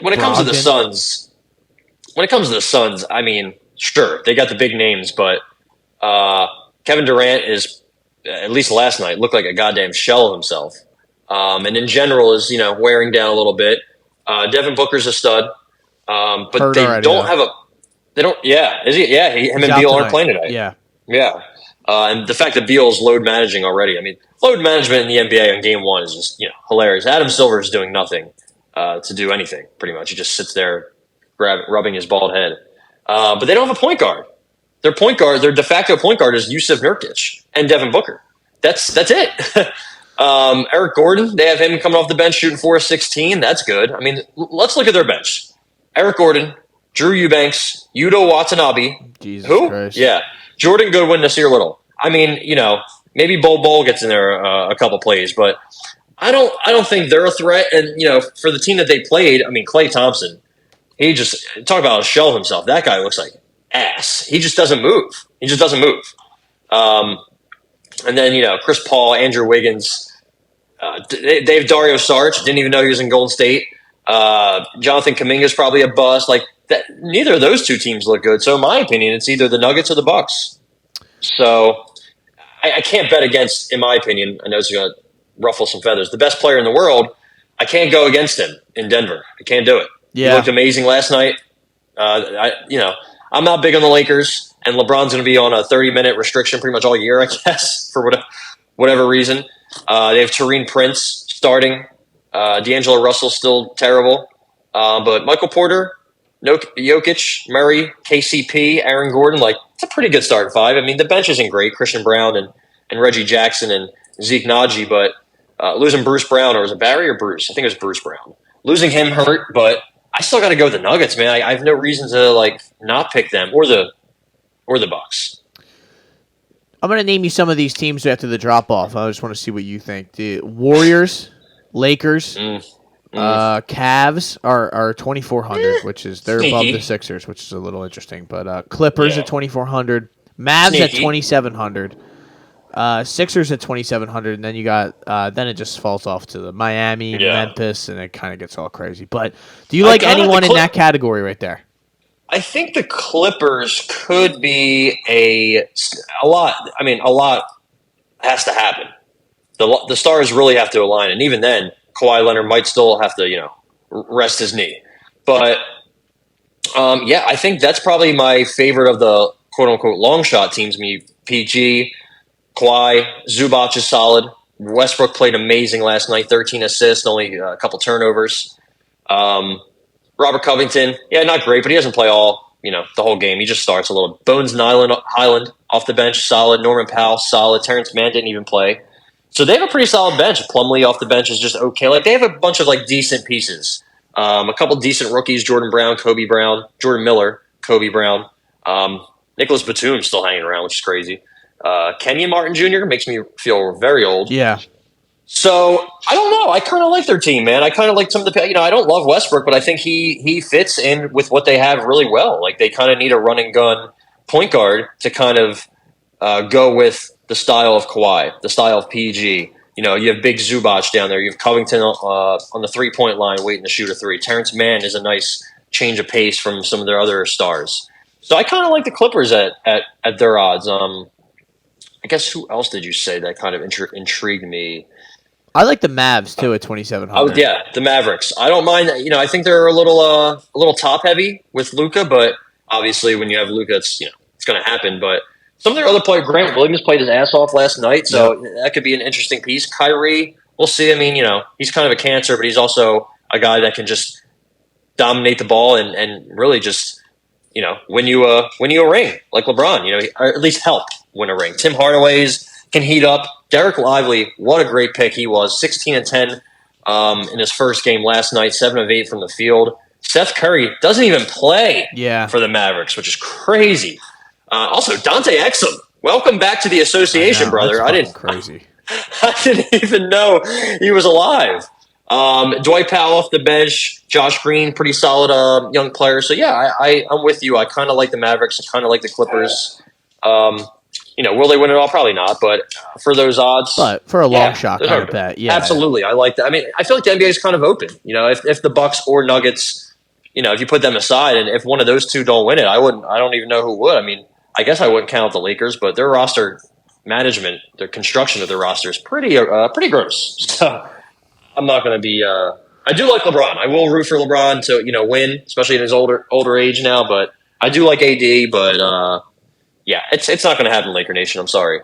when it comes to the Suns, I mean, sure they got the big names, but Kevin Durant is, at least last night, looked like a goddamn shell of himself. and in general is wearing down a little bit. Devin Booker's a stud, but Hurt they already, don't though. have a. They don't. Yeah, is he? Yeah, him He's and out Beal tonight. aren't playing tonight. Yeah. Yeah, and the fact that Beal's load managing already. I mean, load management in the NBA on game one is just hilarious. Adam Silver is doing nothing to do anything. Pretty much, he just sits there, rubbing his bald head. But they don't have a point guard. Their de facto point guard is Yusuf Nurkic and Devin Booker. That's it. Eric Gordon, they have him coming off the bench shooting 4 of 16. That's good. I mean, let's look at their bench. Eric Gordon, Drew Eubanks, Yuto Watanabe. Jesus Who? Christ. Yeah. Jordan Goodwin, Nasir Little. I mean, maybe Bol gets in there a couple plays, but I don't think they're a threat. And, for the team that they played, I mean, Klay Thompson, he just talk about a shell of himself. That guy looks like ass. He just doesn't move. And then, Chris Paul, Andrew Wiggins, they have Dario Saric. Didn't even know he was in Golden State. Jonathan Kuminga's probably a bust. Like that, neither of those two teams look good. So in my opinion, it's either the Nuggets or the Bucks. So I can't bet against, in my opinion, I know it's going to ruffle some feathers, the best player in the world. I can't go against him in Denver. I can't do it. Yeah. He looked amazing last night. I'm not big on the Lakers, and LeBron's going to be on a 30-minute restriction pretty much all year, I guess, for whatever reason. They have Taurean Prince starting. D'Angelo Russell's still terrible. But Michael Porter, Jokic, Murray, KCP, Aaron Gordon, it's a pretty good starting five. I mean, the bench isn't great. Christian Brown and Reggie Jackson and Zeke Naji, but losing Bruce Brown, or was it Barry or Bruce? I think it was Bruce Brown. Losing him hurt, but I still got to go with the Nuggets, man. I have no reason to not pick them or the Bucks. I'm going to name you some of these teams after the drop-off. I just want to see what you think. The Warriors, Lakers, Cavs are 2,400, which is they're above the Sixers, which is a little interesting. But Clippers at 2,400, Mavs at 2,700, Sixers at 2,700, and then you got then it just falls off to the Miami, Memphis, and it kind of gets all crazy. But do you like anyone in that category right there? I think the Clippers could be a lot. I mean, a lot has to happen. The stars really have to align, and even then, Kawhi Leonard might still have to, rest his knee. But I think that's probably my favorite of the quote unquote long shot teams. PG, Kawhi, Zubac is solid. Westbrook played amazing last night, 13 assists, only a couple turnovers. Robert Covington, not great, but he doesn't play all, the whole game. He just starts a little. Bones Highland off the bench, solid. Norman Powell, solid. Terrence Mann didn't even play. So they have a pretty solid bench. Plumlee off the bench is just okay. They have a bunch of decent pieces. A couple decent rookies: Jordan Miller, Kobe Brown. Nicholas Batum's still hanging around, which is crazy. Kenyon Martin Jr. makes me feel very old. Yeah. So I don't know. I kind of like their team, man. I kind of like some of the. I don't love Westbrook, but I think he fits in with what they have really well. They kind of need a run and gun point guard to kind of go with the style of Kawhi, the style of PG. You have big Zubac down there. You have Covington on the 3-point line waiting to shoot a three. Terrence Mann is a nice change of pace from some of their other stars. So I kind of like the Clippers at their odds. I guess who else did you say that kind of intrigued me? I like the Mavs too at 2,700. The Mavericks. I don't mind. I think they're a little top heavy with Luka, but obviously when you have Luka, it's going to happen. But some of their other players, Grant Williams played his ass off last night, so that could be an interesting piece. Kyrie, we'll see. I mean, he's kind of a cancer, but he's also a guy that can just dominate the ball and really just win you a ring like LeBron. Or at least help win a ring. Tim Hardaway's can heat up. Derek Lively, what a great pick he was. 16 and 10 in his first game last night, 7 of 8 from the field. Seth Curry doesn't even play for the Mavericks, which is crazy. Also, Dante Exum, welcome back to the association, brother. I didn't even know he was alive. Dwight Powell off the bench, Josh Green, pretty solid young player. So I'm with you. I kind of like the Mavericks. I kind of like the Clippers. Will they win it all? Probably not, but for those odds. But for a long shot kind of bet, absolutely. I like that. I mean, I feel like the NBA is kind of open. If the Bucks or Nuggets, if you put them aside, and if one of those two don't win it, I don't even know who would. I mean, I guess I wouldn't count the Lakers, but their roster management, their construction of their roster is pretty gross. So I'm not going to be. I do like LeBron. I will root for LeBron to win, especially in his older age now. But I do like AD. But yeah, it's not going to happen, Laker Nation. I'm sorry.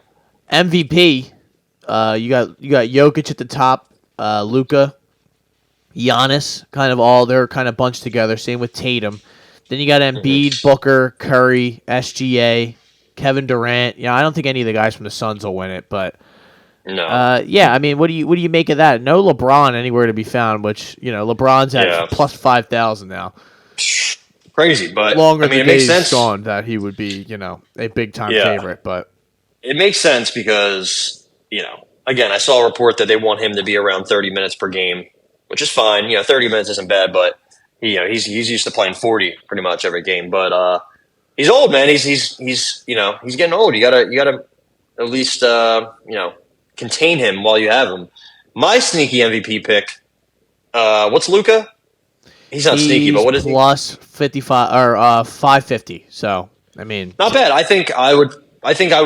MVP. You got Jokic at the top. Luka, Giannis, they're kind of bunched together. Same with Tatum. Then you got Embiid, Booker, Curry, SGA, Kevin Durant. I don't think any of the guys from the Suns will win it, but no. yeah. I mean, what do you make of that? No LeBron anywhere to be found. Which LeBron's at plus 5,000 now. Crazy, but longer I mean, the it makes days sense. gone that he would be a big time favorite, but it makes sense because again, I saw a report that they want him to be around 30 minutes per game, which is fine. 30 minutes isn't bad, but he's used to playing 40 pretty much every game. But he's old, man. He's getting old. You gotta at least contain him while you have him. My sneaky MVP pick. What's Luka? He's not sneaky, but what is he? Plus 55 or 550. So I mean, not bad. I think I would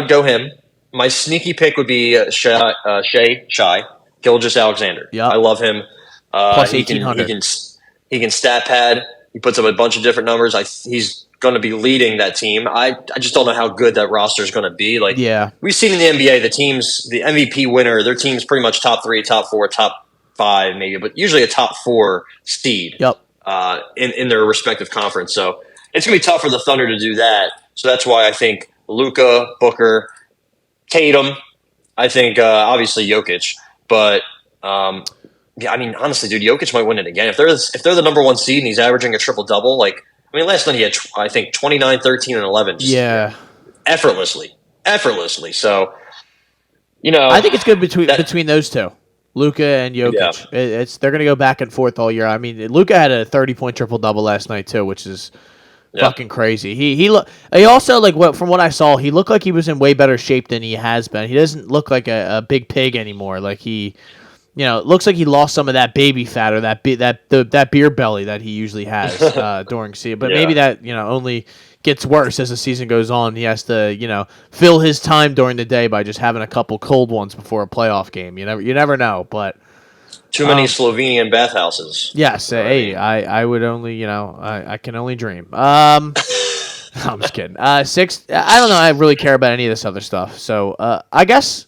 go him. My sneaky pick would be Shai Gilgeous-Alexander. Yeah, I love him. Plus 1,800. He can stat pad. He puts up a bunch of different numbers. He's going to be leading that team. I just don't know how good that roster is going to be. Like, we've seen in the NBA, the MVP winner, their team's pretty much top 3, top 4, top 5 maybe, but usually a top 4 seed. Yep. In their respective conference. So it's going to be tough for the Thunder to do that. So that's why I think Luka, Booker, Tatum, I think obviously Jokic. But I mean, honestly, dude, Jokic might win it again. If they're the number 1 seed and he's averaging a triple-double, last night he had, I think, 29, 13, and 11. Effortlessly. So, I think it's good between those two. Luka and Jokic. Yeah. They're going to go back and forth all year. I mean, Luka had a 30-point triple-double last night too, which is fucking crazy. He also, from what I saw, he looked like he was in way better shape than he has been. He doesn't look like a big pig anymore. Like he, looks like he lost some of that baby fat or that beer belly that he usually has during season. But maybe that only gets worse as the season goes on. He has to fill his time during the day by just having a couple cold ones before a playoff game. You never know. But too many Slovenian bathhouses. Yes. Hey, I would only I can only dream. I'm just kidding. 6. I don't know. I really care about any of this other stuff. So I guess.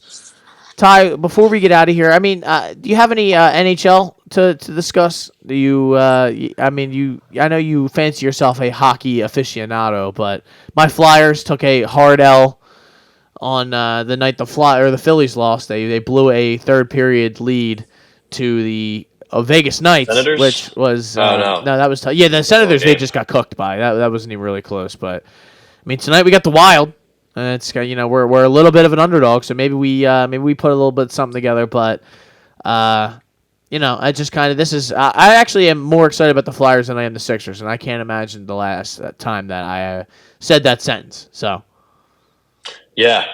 Ty, before we get out of here, I mean, do you have any NHL to discuss? Do you? I know you fancy yourself a hockey aficionado, but my Flyers took a hard L on the night the Phillies lost. They blew a third period lead to the Vegas Knights, Senators? Which was no, that was the Senators. They just got cooked by that. Wasn't even really close, but I mean, tonight we got the Wild. It's we're a little bit of an underdog, so maybe we put a little bit of something together. But I just I actually am more excited about the Flyers than I am the Sixers, and I can't imagine the last time that I said that sentence. So yeah,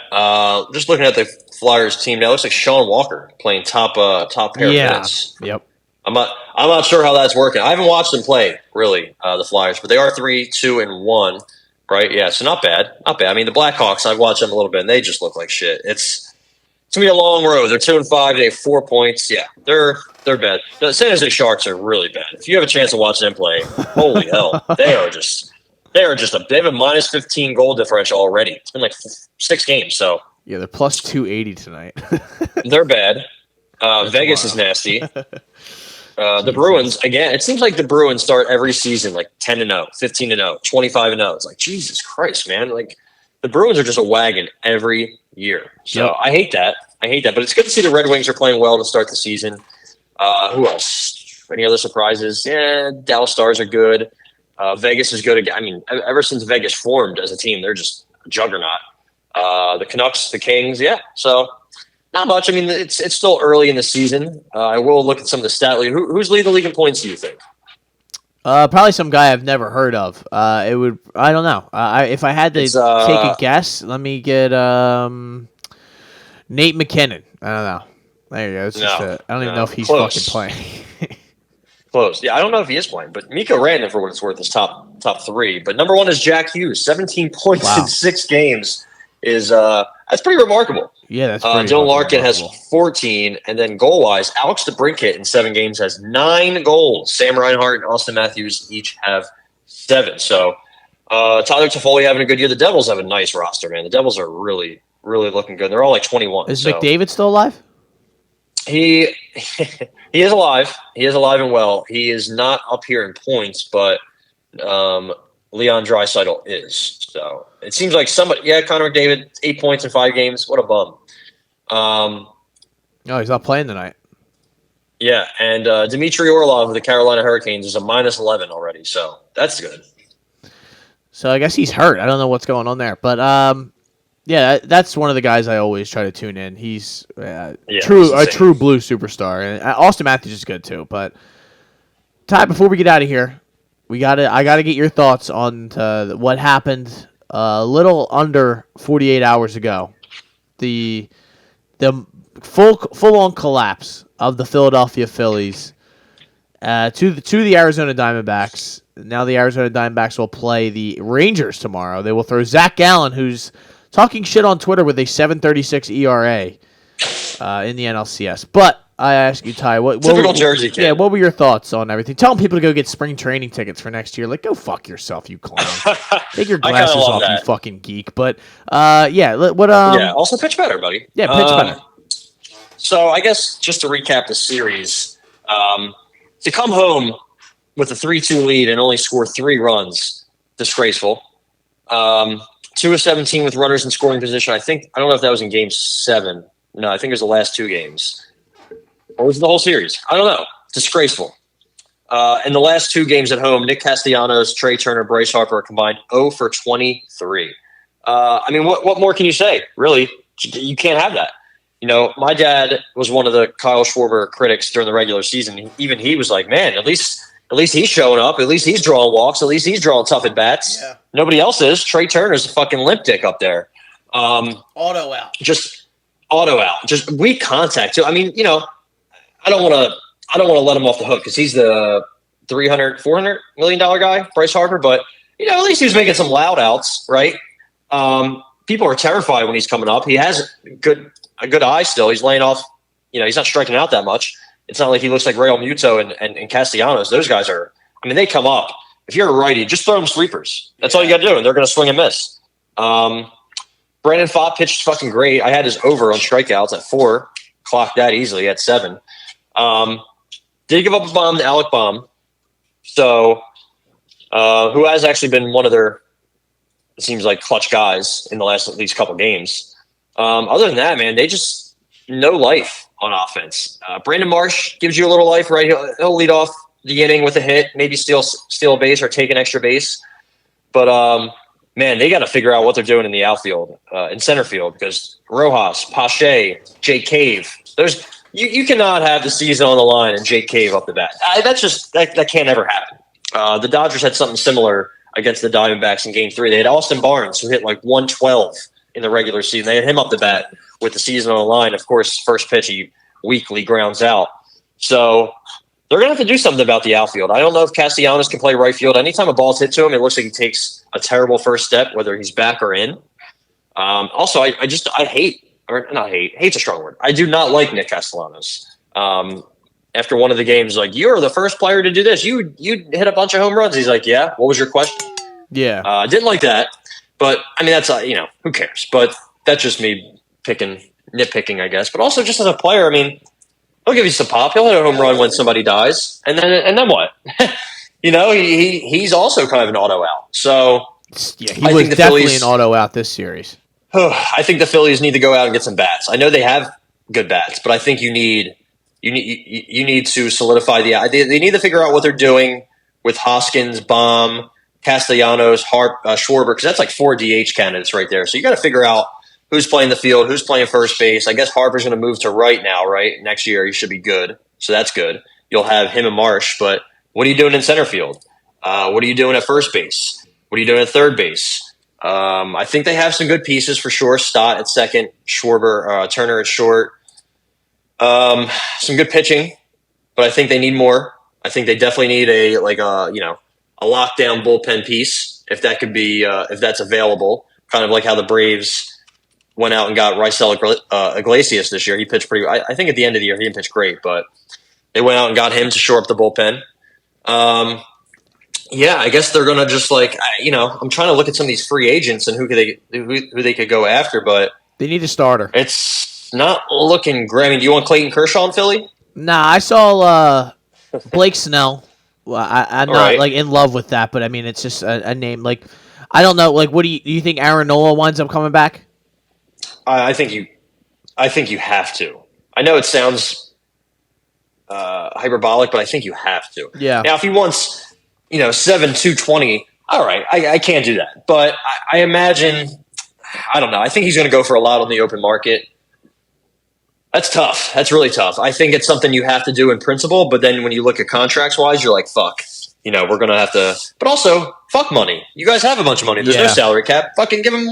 just looking at the Flyers team now, it looks like Sean Walker playing top pair of minutes. Yep. I'm not sure how that's working. I haven't watched them play really, the Flyers, but they are 3-2-1. Right, yeah, so not bad. I mean, the Blackhawks, I've watched them a little bit, and they just look like shit. It's going to be a long road. They're 2-5, they have 4 points. Yeah, they're bad. The San Jose Sharks are really bad. If you have a chance to watch them play, holy hell, they have a minus 15 goal differential already. It's been 6 games, so. Yeah, they're plus 280 tonight. They're bad. Vegas is nasty. The Bruins, again, it seems like the Bruins start every season 10-0, 15-0, 25-0. It's Jesus Christ, man. The Bruins are just a wagon every year. So yep. I hate that. But it's good to see the Red Wings are playing well to start the season. Who else? Any other surprises? Yeah, Dallas Stars are good. Vegas is good again. I mean, ever since Vegas formed as a team, they're just a juggernaut. The Canucks, the Kings, yeah. So not much. I mean, it's still early in the season. I will look at some of the stat league. Who's leading the league in points, do you think? Probably some guy I've never heard of. I don't know. If I had to take a guess, let me get Nate McKinnon. I don't know. There you go. It's I don't even know if he's fucking playing. Close. Yeah, I don't know if he is playing, but Mikko Rantanen, for what it's worth, is top 3. But number 1 is Jack Hughes. 17 points in 6 games is That's pretty remarkable. Yeah, that's pretty Dylan Larkin has remarkable. 14, and then goal-wise, Alex DeBrincat in 7 games has 9 goals. Sam Reinhart and Austin Matthews each have 7. So Tyler Toffoli having a good year. The Devils have a nice roster, man. The Devils are really, really looking good. They're all like 21. Is McDavid still alive? He he is alive. He is alive and well. He is not up here in points, but Leon Draisaitl is. So it seems like somebody. Yeah, Connor McDavid, 8 points in 5 games. What a bum. No, he's not playing tonight. Yeah, and Dmitry Orlov of the Carolina Hurricanes is a -11 already. So that's good. So I guess he's hurt. I don't know what's going on there, but yeah, that's one of the guys I always try to tune in. He's a true blue superstar, and Austin Matthews is good too. But Ty, before we get out of here, I gotta get your thoughts on what happened a little under 48 hours ago. The full on collapse of the Philadelphia Phillies to the Arizona Diamondbacks. Now the Arizona Diamondbacks will play the Rangers tomorrow. They will throw Zach Gallen, who's talking shit on Twitter with a 7.36 ERA in the NLCS. But I ask you, Ty, typical Jersey kid. Yeah, what were your thoughts on everything? Telling people to go get spring training tickets for next year. Like, go fuck yourself, you clown. Take your glasses off, you fucking geek. But yeah, also pitch better, buddy. Yeah, pitch better. So I guess just to recap the series, to come home with a 3-2 lead and only score 3 runs, disgraceful. 2 of 17 with runners in scoring position. I don't know if that was in Game 7. No, I think it was the last 2 games. Or was it the whole series? I don't know. Disgraceful. In the last 2 games at home, Nick Castellanos, Trey Turner, Bryce Harper are combined 0 for 23. I mean, what more can you say? Really, you can't have that. You know, my dad was one of the Kyle Schwarber critics during the regular season. Even he was like, man, at least he's showing up. At least he's drawing walks. At least he's drawing tough at bats. Yeah. Nobody else is. Trey Turner's a fucking limp dick up there. Auto out. Just auto out. Just weak contact too. I mean, you know, I don't want to let him off the hook because he's the $400 million guy, Bryce Harper. But you know, at least he was making some loud outs, right? People are terrified when he's coming up. He has a good eye still. He's laying off. You know, he's not striking out that much. It's not like he looks like Real Muto and Castellanos. Those guys are. I mean, they come up. If you're a righty, just throw them sweepers. That's all you got to do, and they're going to swing and miss. Brandon Pfaadt pitched fucking great. I had his over on strikeouts at 4. Clocked that easily at 7. Did give up a bomb to Alec Baum, so who has actually been one of their, it seems like, clutch guys in the last at least couple games. Other than that, man, they just no life on offense. Brandon Marsh gives you a little life, right? He'll lead off the inning with a hit, maybe steal a base or take an extra base. But man, they got to figure out what they're doing in the outfield, in center field, because Rojas, Pache, Jake Cave, those you cannot have the season on the line and Jake Cave up the bat. That can't ever happen. The Dodgers had something similar against the Diamondbacks in Game 3. They had Austin Barnes, who hit like 112 in the regular season. They had him up the bat with the season on the line. Of course, first pitch he weakly grounds out. So they're going to have to do something about the outfield. I don't know if Castellanos can play right field. Anytime a ball's hit to him, it looks like he takes a terrible first step, whether he's back or in. Also, I hate, or not hate, hate's a strong word. I do not like Nick Castellanos. After one of the games, like, you're the first player to do this. You hit a bunch of home runs. He's like, yeah, what was your question? Yeah. I didn't like that. But, I mean, that's, who cares? But that's just me nitpicking, I guess. But also, just as a player, I mean, he'll give you some pop. He'll hit a home run when somebody dies. And then what? He's also kind of an auto out. So, yeah, he was definitely an auto out this series. I think the Phillies need to go out and get some bats. I know they have good bats, but I think you need to solidify they need to figure out what they're doing with Hoskins, Baum, Castellanos, Schwarber, because that's like 4 DH candidates right there. So you got to figure out who's playing the field, who's playing first base. I guess Harper's going to move to right now, right? Next year he should be good, so that's good. You'll have him and Marsh, but what are you doing in center field? What are you doing at first base? What are you doing at third base? I think they have some good pieces for sure. Stott at second, Schwarber, Turner at short. Some good pitching, but I think they need more. I think they definitely need a lockdown bullpen piece, if that could be, if that's available. Kind of like how the Braves went out and got Raisel Iglesias this year. He pitched pretty. I think at the end of the year he didn't pitch great, but they went out and got him to shore up the bullpen. Yeah, I guess they're gonna just I'm trying to look at some of these free agents and who they could go after, but They need a starter. it's not looking great. I mean, do you want Clayton Kershaw in Philly? Nah, I saw Blake Snell. Well, I'm not right. like in love with that, but I mean, it's just a name. Like, I don't know. Like, what do you think? Aaron Nola winds up coming back? I think you have to. I know it sounds hyperbolic, but I think you have to. Yeah. Now, if he wants 7-220, all right, I can't do that. But I imagine, I don't know. I think he's going to go for a lot on the open market. That's tough. That's really tough. I think it's something you have to do in principle, but then when you look at contracts wise, you're like, fuck. We're going to have to. But also, fuck money. You guys have a bunch of money. There's no salary cap. Fucking give him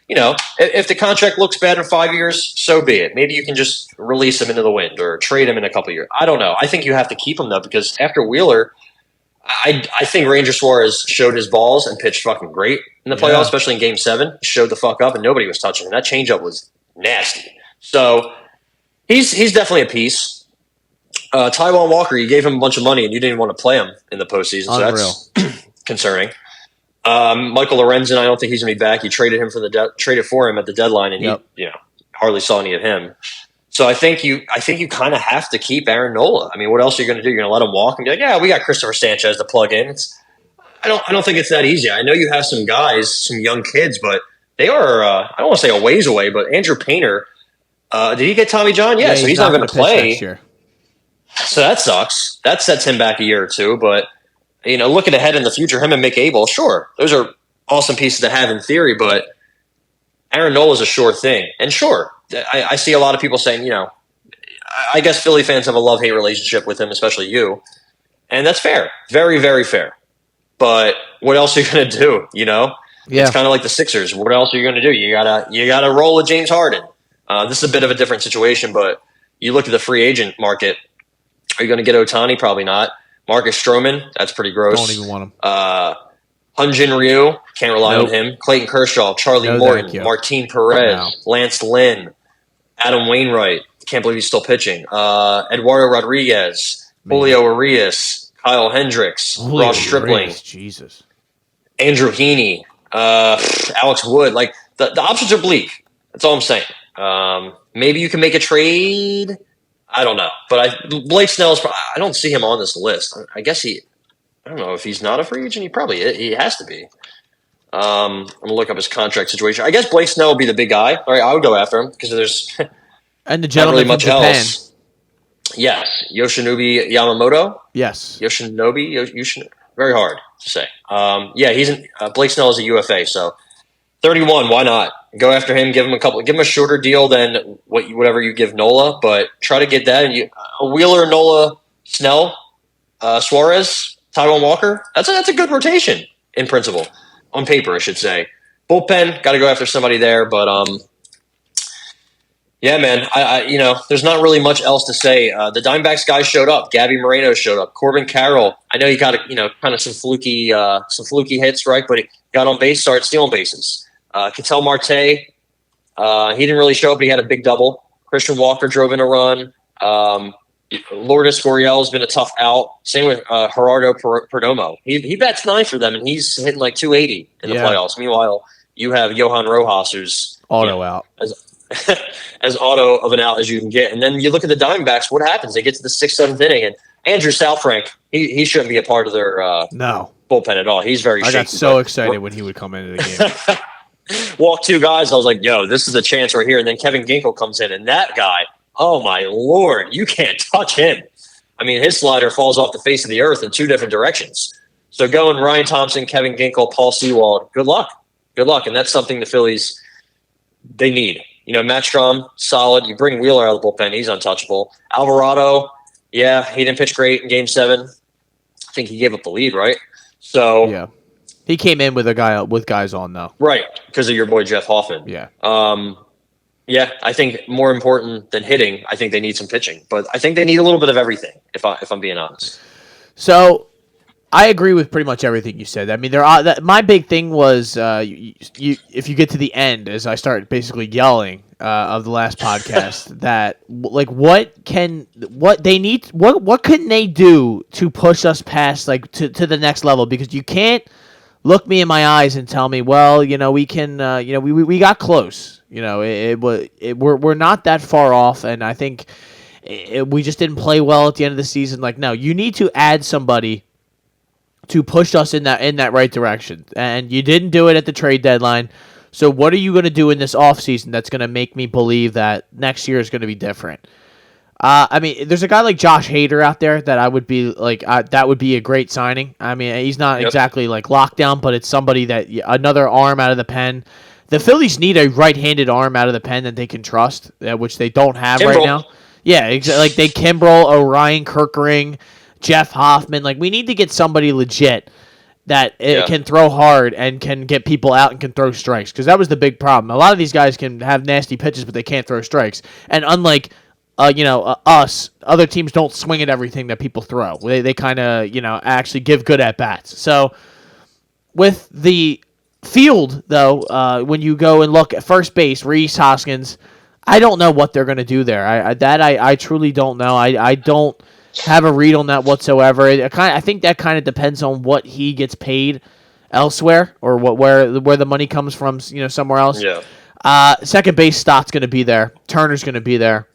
if the contract looks bad in 5 years, so be it. Maybe you can just release him into the wind or trade him in a couple of years. I don't know. I think you have to keep him, though, because after Wheeler, I think Ranger Suarez showed his balls and pitched fucking great in the playoffs, especially in Game 7. He showed the fuck up, and nobody was touching him. That changeup was nasty. So he's definitely a piece. Taijuan Walker, you gave him a bunch of money, and you didn't want to play him in the postseason, so that's concerning. Michael Lorenzen, I don't think he's going to be back. You traded him traded for him at the deadline, and you hardly saw any of him. So I think you kind of have to keep Aaron Nola. I mean, what else are you going to do? You're going to let him walk and be like, yeah, we got Christopher Sanchez to plug in. I don't think it's that easy. I know you have some guys, some young kids, but they are I don't want to say a ways away. But Andrew Painter, did he get Tommy John? Yeah, so he's not going to play next year. So that sucks. That sets him back a year or two. But looking ahead in the future, him and Mick Abel, sure, those are awesome pieces to have in theory. But Aaron Nola is a sure thing, and sure. I see a lot of people saying, I guess Philly fans have a love-hate relationship with him, especially you. And that's fair. Very, very fair. But what else are you going to do, Yeah. It's kind of like the Sixers. What else are you going to do? You gotta roll with James Harden. This is a bit of a different situation, but you look at the free agent market. Are you going to get Ohtani? Probably not. Marcus Stroman, that's pretty gross. Don't even want him. Hyun-Jin Ryu, can't rely on him. Clayton Kershaw, Charlie Morton, Martin Perez, Lance Lynn, Adam Wainwright. Can't believe he's still pitching. Eduardo Rodriguez, Julio Urias, Kyle Hendricks, Ross Stripling, Jesus, Andrew Heaney, Alex Wood. Like the options are bleak. That's all I'm saying. Maybe you can make a trade. I don't know, but Blake Snell's. I don't see him on this list. I guess I don't know if he's not a free agent. He has to be. I'm gonna look up his contract situation. I guess Blake Snell will be the big guy. All right, I would go after him because there's and the gentleman not really from much Japan. else. Yes, Yoshinobu Yamamoto. Yes, Yoshinobu. Very hard to say. Blake Snell is a UFA, so 31. Why not go after him? Give him a shorter deal than whatever you give Nola, but try to get that. And a Wheeler, Nola, Snell, Suarez, Taijuan Walker. That's a good rotation in principle, on paper, I should say. Bullpen, got to go after somebody there, but yeah, man. There's not really much else to say. The Diamondbacks guys showed up. Gabby Moreno showed up. Corbin Carroll. I know he got kind of some fluky hits, right? But he got on base, started stealing bases. Ketel Marte, he didn't really show up, but he had a big double. Christian Walker drove in a run. Lourdes Gurriel has been a tough out. Same with Gerardo Perdomo. He bats 9 for them, and he's hitting like 280 in the playoffs. Meanwhile, you have Johan Rojas, who's out. As auto of an out as you can get. And then you look at the Diamondbacks, what happens? They get to the 6th, 7th inning, and Andrew Southrank, he shouldn't be a part of their bullpen at all. He's very shaky. I got so excited when he would come into the game. Walk 2 guys, I was like, yo, this is a chance right here. And then Kevin Ginkel comes in, and that guy, oh my Lord, you can't touch him. I mean, his slider falls off the face of the earth in 2 different directions. So going Ryan Thompson, Kevin Ginkel, Paul Sewald, good luck. Good luck. And that's something the Phillies, they need. Matt Strom, solid. You bring Wheeler out of the bullpen, he's untouchable. Alvarado, yeah, he didn't pitch great in Game 7. I think he gave up the lead, right? So yeah. He came in with guys on though. Right, because of your boy Jeff Hoffman. Yeah. Yeah, I think more important than hitting, I think they need some pitching. But I think they need a little bit of everything, if I'm being honest. So I agree with pretty much everything you said. I mean, my big thing was if you get to the end, as I start basically yelling of the last podcast, that like what can they do to push us past like to the next level? Because you can't look me in my eyes and tell me, well, we can, we got close. We're not that far off, and I think we just didn't play well at the end of the season. Like, no, you need to add somebody to push us in that right direction. And you didn't do it at the trade deadline. So what are you going to do in this offseason that's going to make me believe that next year is going to be different? I mean, there's a guy like Josh Hader out there that I would be like, that would be a great signing. I mean, he's not exactly like lockdown, but it's somebody that another arm out of the pen. The Phillies need a right-handed arm out of the pen that they can trust, which they don't have right now. Yeah, exactly. Like Kimbrel, Orion, Kirkering, Jeff Hoffman. Like, we need to get somebody legit that can throw hard and can get people out and can throw strikes, because that was the big problem. A lot of these guys can have nasty pitches, but they can't throw strikes. And unlike us, other teams don't swing at everything that people throw. They kind of actually give good at bats. So with the field, though, when you go and look at first base, Reese Hoskins, I don't know what they're going to do there. I truly don't know. I don't have a read on that whatsoever. I think that kind of depends on what he gets paid elsewhere, or where the money comes from, somewhere else. Yeah. Second base, Stott's going to be there. Turner's going to be there.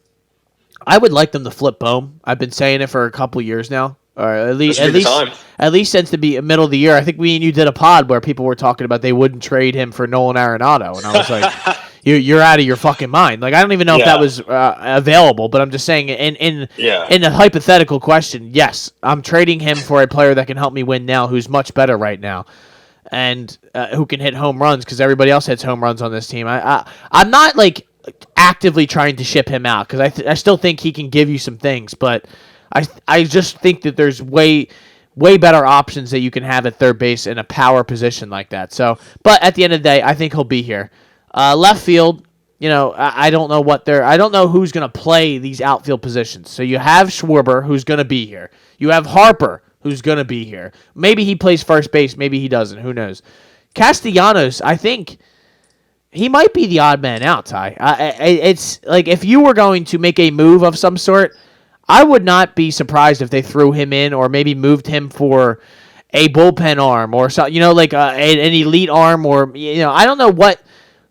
I would like them to flip Bohm. I've been saying it for a couple years now, or at least since the middle of the year. I think we and you did a pod where people were talking about they wouldn't trade him for Nolan Arenado, and I was like, you're out of your fucking mind. Like, I don't even know if that was available, but I'm just saying in a hypothetical question, yes, I'm trading him for a player that can help me win now, who's much better right now, and who can hit home runs, because everybody else hits home runs on this team. I'm not like actively trying to ship him out, because I still think he can give you some things, but I just think that there's way better options that you can have at third base in a power position like that. So, but at the end of the day, I think he'll be here. Left field, I don't know I don't know who's going to play these outfield positions. So you have Schwarber, who's going to be here. You have Harper, who's going to be here. Maybe he plays first base, maybe he doesn't. Who knows? Castellanos, I think he might be the odd man out, Ty. It's like, if you were going to make a move of some sort, I would not be surprised if they threw him in, or maybe moved him for a bullpen arm or something, like an elite arm, or I don't know what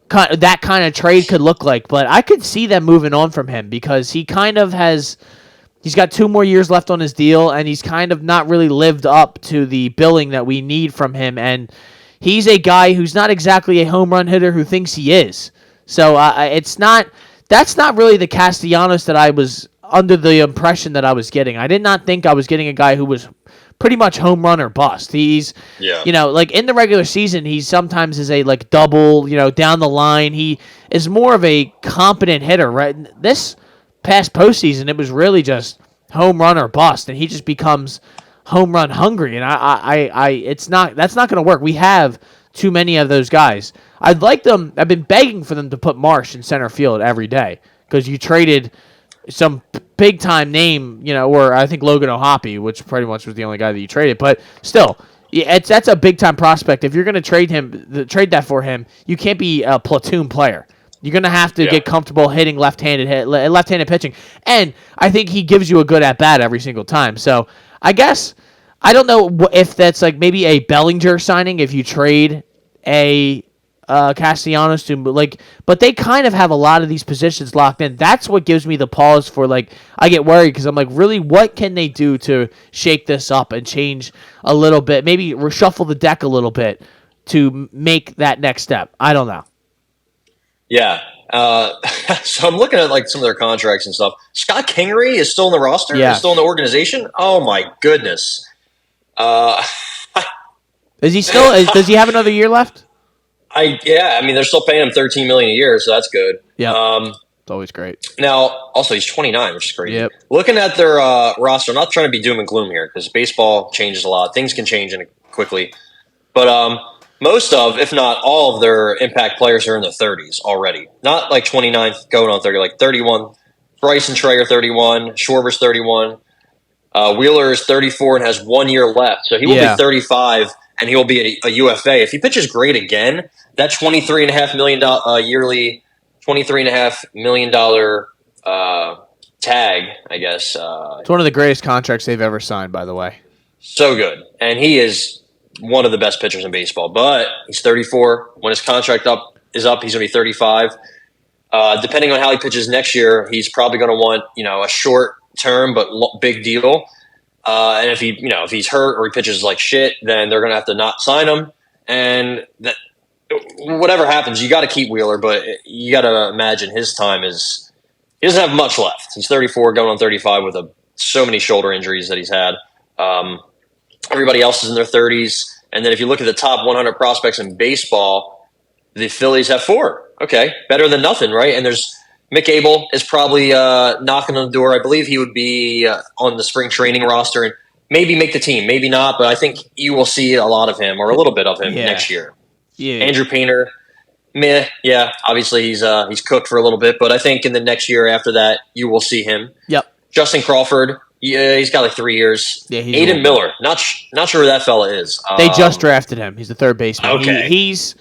that kind of trade could look like, but I could see them moving on from him, because he kind of he's got 2 more years left on his deal, and he's kind of not really lived up to the billing that we need from him, and he's a guy who's not exactly a home run hitter who thinks he is. So that's not really the Castellanos that I was under the impression that I was getting. I did not think I was getting a guy who was pretty much home run or bust. He's, like in the regular season, he sometimes is a like double, down the line. He is more of a competent hitter, right? This past postseason, it was really just home run or bust, and he just becomes home run hungry, and that's not going to work. We have too many of those guys. I've been begging for them to put Marsh in center field every day, because you traded some big time name, or I think Logan O'Hoppe, which pretty much was the only guy that you traded, but still, that's a big time prospect. If you're going to trade that for him, you can't be a platoon player. You're going to have to get comfortable hitting left-handed pitching, and I think he gives you a good at bat every single time. So I guess I don't know if that's like maybe a Bellinger signing if you trade a Castellanos to, like, but they kind of have a lot of these positions locked in. That's what gives me the pause for, like, I get worried, because I'm like, really, what can they do to shake this up and change a little bit, maybe reshuffle the deck a little bit to make that next step? I don't know. Yeah. So I'm looking at like some of their contracts and stuff. Scott Kingery is still in the roster. Yeah. He's still in the organization. Oh my goodness. Is he still? Does he have another year left? I mean, they're still paying him $13 million a year, so that's good. Yeah. It's always great. Now, also, he's 29, which is crazy. Yep. Looking at their roster, I'm not trying to be doom and gloom here, because baseball changes a lot. Things can change quickly. But most of, if not all of their impact players are in the 30s already. Not like 29 going on 30, like 31. Bryson Trey are 31. Schwarber's 31. Wheeler is 34 and has 1 year left, so he will be 35 and he will be a UFA. If he pitches great again, that $23.5 million yearly, $23.5 million tag, I guess. It's one of the greatest contracts they've ever signed, by the way. So good, and he is one of the best pitchers in baseball. But he's 34. When his contract is up, he's going to be 35. Depending on how he pitches next year, he's probably going to want a short term but big deal. And if he's hurt or he pitches like shit, then they're going to have to not sign him. And that whatever happens, you got to keep Wheeler, but you got to imagine his time is he doesn't have much left. He's 34, going on 35 with so many shoulder injuries that he's had. Everybody else is in their 30s. And then if you look at the top 100 prospects in baseball, the Phillies have 4. Okay, better than nothing, right? And there's Mick Abel is probably knocking on the door. I believe he would be on the spring training roster and maybe make the team, maybe not. But I think you will see a lot of him or a little bit of him next year. Yeah. Andrew Painter, meh. Yeah, obviously he's cooked for a little bit, but I think in the next year after that, you will see him. Yep. Justin Crawford. Yeah, he's got like 3 years. Yeah, Aiden Miller, not sure who that fella is. They just drafted him. He's the third baseman. Okay, he's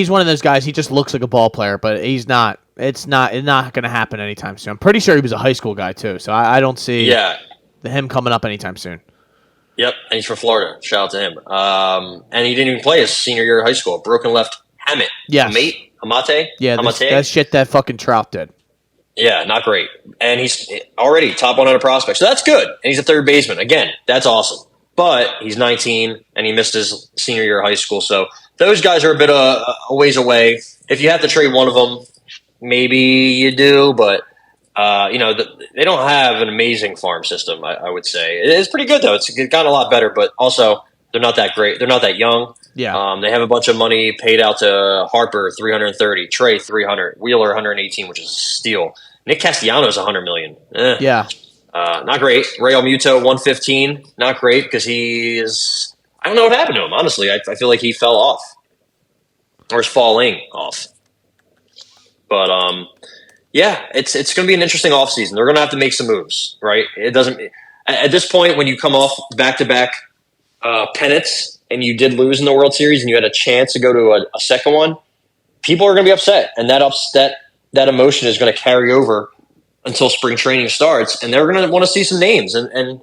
one of those guys. He just looks like a ball player, but he's not. It's not going to happen anytime soon. I'm pretty sure he was a high school guy too, so I don't see him coming up anytime soon. Yep, and he's from Florida. Shout out to him. And he didn't even play his senior year of high school. Broken left Hammett. Yeah, Hamate. Yeah, that shit that fucking Trout did. Yeah, not great. And he's already top 100 prospect. So that's good. And he's a third baseman. Again, that's awesome. But he's 19, and he missed his senior year of high school. So those guys are a bit a ways away. If you have to trade one of them, maybe you do. But, they don't have an amazing farm system, I would say. It's pretty good, though. It's gotten a lot better. But also, they're not that great. They're not that young. Yeah. They have a bunch of money paid out to Harper, $330, Trey, $300, Wheeler, $118, which is a steal. Nick Castellanos, $100 million. Yeah. Not great. Ray Almuto, $115, not great because he is. I don't know what happened to him. Honestly, I feel like he fell off or is falling off. But it's going to be an interesting offseason. They're going to have to make some moves, right? It doesn't at this point when you come off back-to-back pennants. And you did lose in the World Series and you had a chance to go to a second one, people are going to be upset. And that emotion is going to carry over until spring training starts. And they're going to want to see some names. And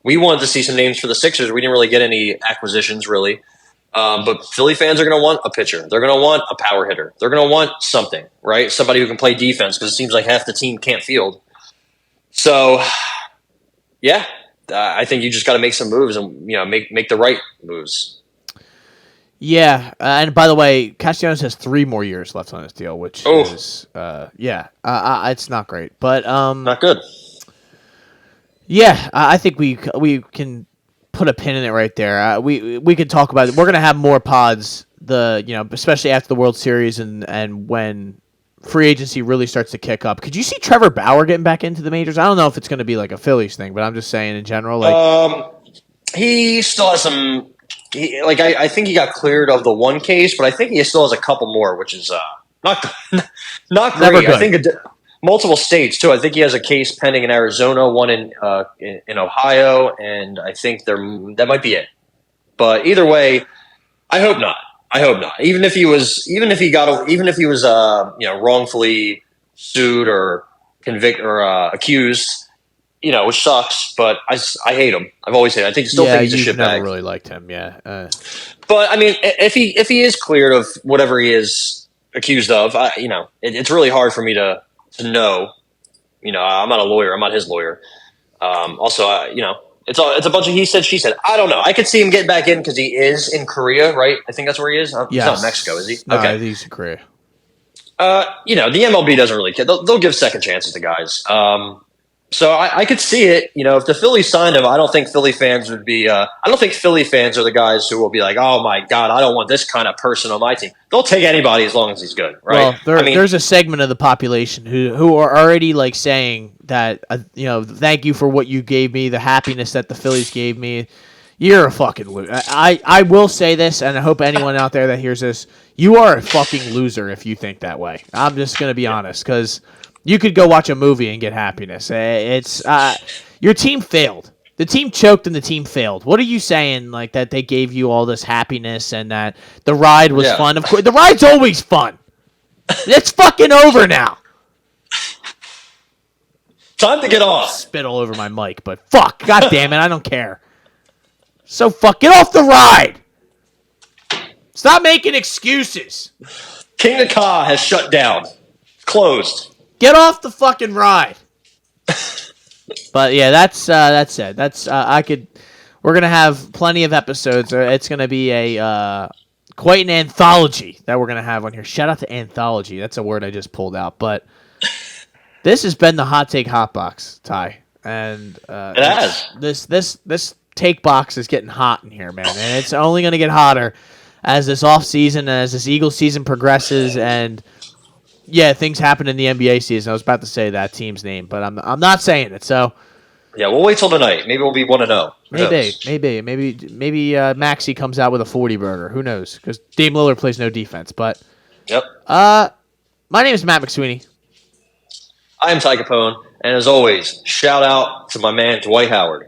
we wanted to see some names for the Sixers. We didn't really get any acquisitions, really. But Philly fans are going to want a pitcher. They're going to want a power hitter. They're going to want something, right? Somebody who can play defense because it seems like half the team can't field. So, yeah. I think you just got to make some moves and make the right moves. Yeah, and by the way, Castellanos has 3 more years left on his deal, which is it's not great, but not good. Yeah, I think we can put a pin in it right there. We could talk about it. We're gonna have more pods, especially after the World Series and when free agency really starts to kick up. Could you see Trevor Bauer getting back into the majors? I don't know if it's going to be like a Phillies thing, but I'm just saying in general. He still has some. I think he got cleared of the one case, but I think he still has a couple more, which is not great. I think multiple states too. I think he has a case pending in Arizona, one in Ohio, and I think that might be it. But either way, I hope not. Even if he was wrongfully sued or convicted or accused, which sucks. But I hate him. I've always hated him. I think he's a shitbag. Never really liked him. Yeah. But I mean, if he is cleared of whatever he is accused of, it's really hard for me to know. I'm not a lawyer. I'm not his lawyer. It's a bunch of he said, she said. I don't know. I could see him getting back in because he is in Korea, right? I think that's where he is. He's not in Mexico, is he? No, okay. He's in Korea. The MLB doesn't really care. They'll give second chances to guys. So I could see it. If the Phillies signed him, I don't think Philly fans would be. I don't think Philly fans are the guys who will be like, "Oh my God, I don't want this kind of person on my team." They'll take anybody as long as he's good, right? Well, there's a segment of the population who are already like saying that, thank you for what you gave me, the happiness that the Phillies gave me. You're a fucking loser. I will say this, and I hope anyone out there that hears this, you are a fucking loser if you think that way. I'm just gonna be honest, because You could go watch a movie and get happiness. It's your team failed. The team choked and the team failed. What are you saying? Like that they gave you all this happiness and that the ride was fun. Of course, the ride's always fun. It's fucking over now. Time to get off. Spit all over my mic, but fuck, god damn it, I don't care. So get off the ride. Stop making excuses. King of Ka has shut down. Closed. Get off the fucking ride. But yeah, that's it. We're gonna have plenty of episodes. It's gonna be a quite an anthology that we're gonna have on here. Shout out to anthology. That's a word I just pulled out. But this has been the Hot Take Hot Box, Ty, and it has. This take box is getting hot in here, man, and it's only gonna get hotter as this off season, as this Eagles season progresses, and yeah, things happen in the NBA season. I was about to say that team's name, but I'm not saying it. So yeah, we'll wait till tonight. Maybe we'll be 1-0. Maybe Maxey comes out with a 40 burger. Who knows? Because Dame Lillard plays no defense. But yep. My name is Matt McSweeney. I am Ty Capone, and as always, shout out to my man Dwight Howard.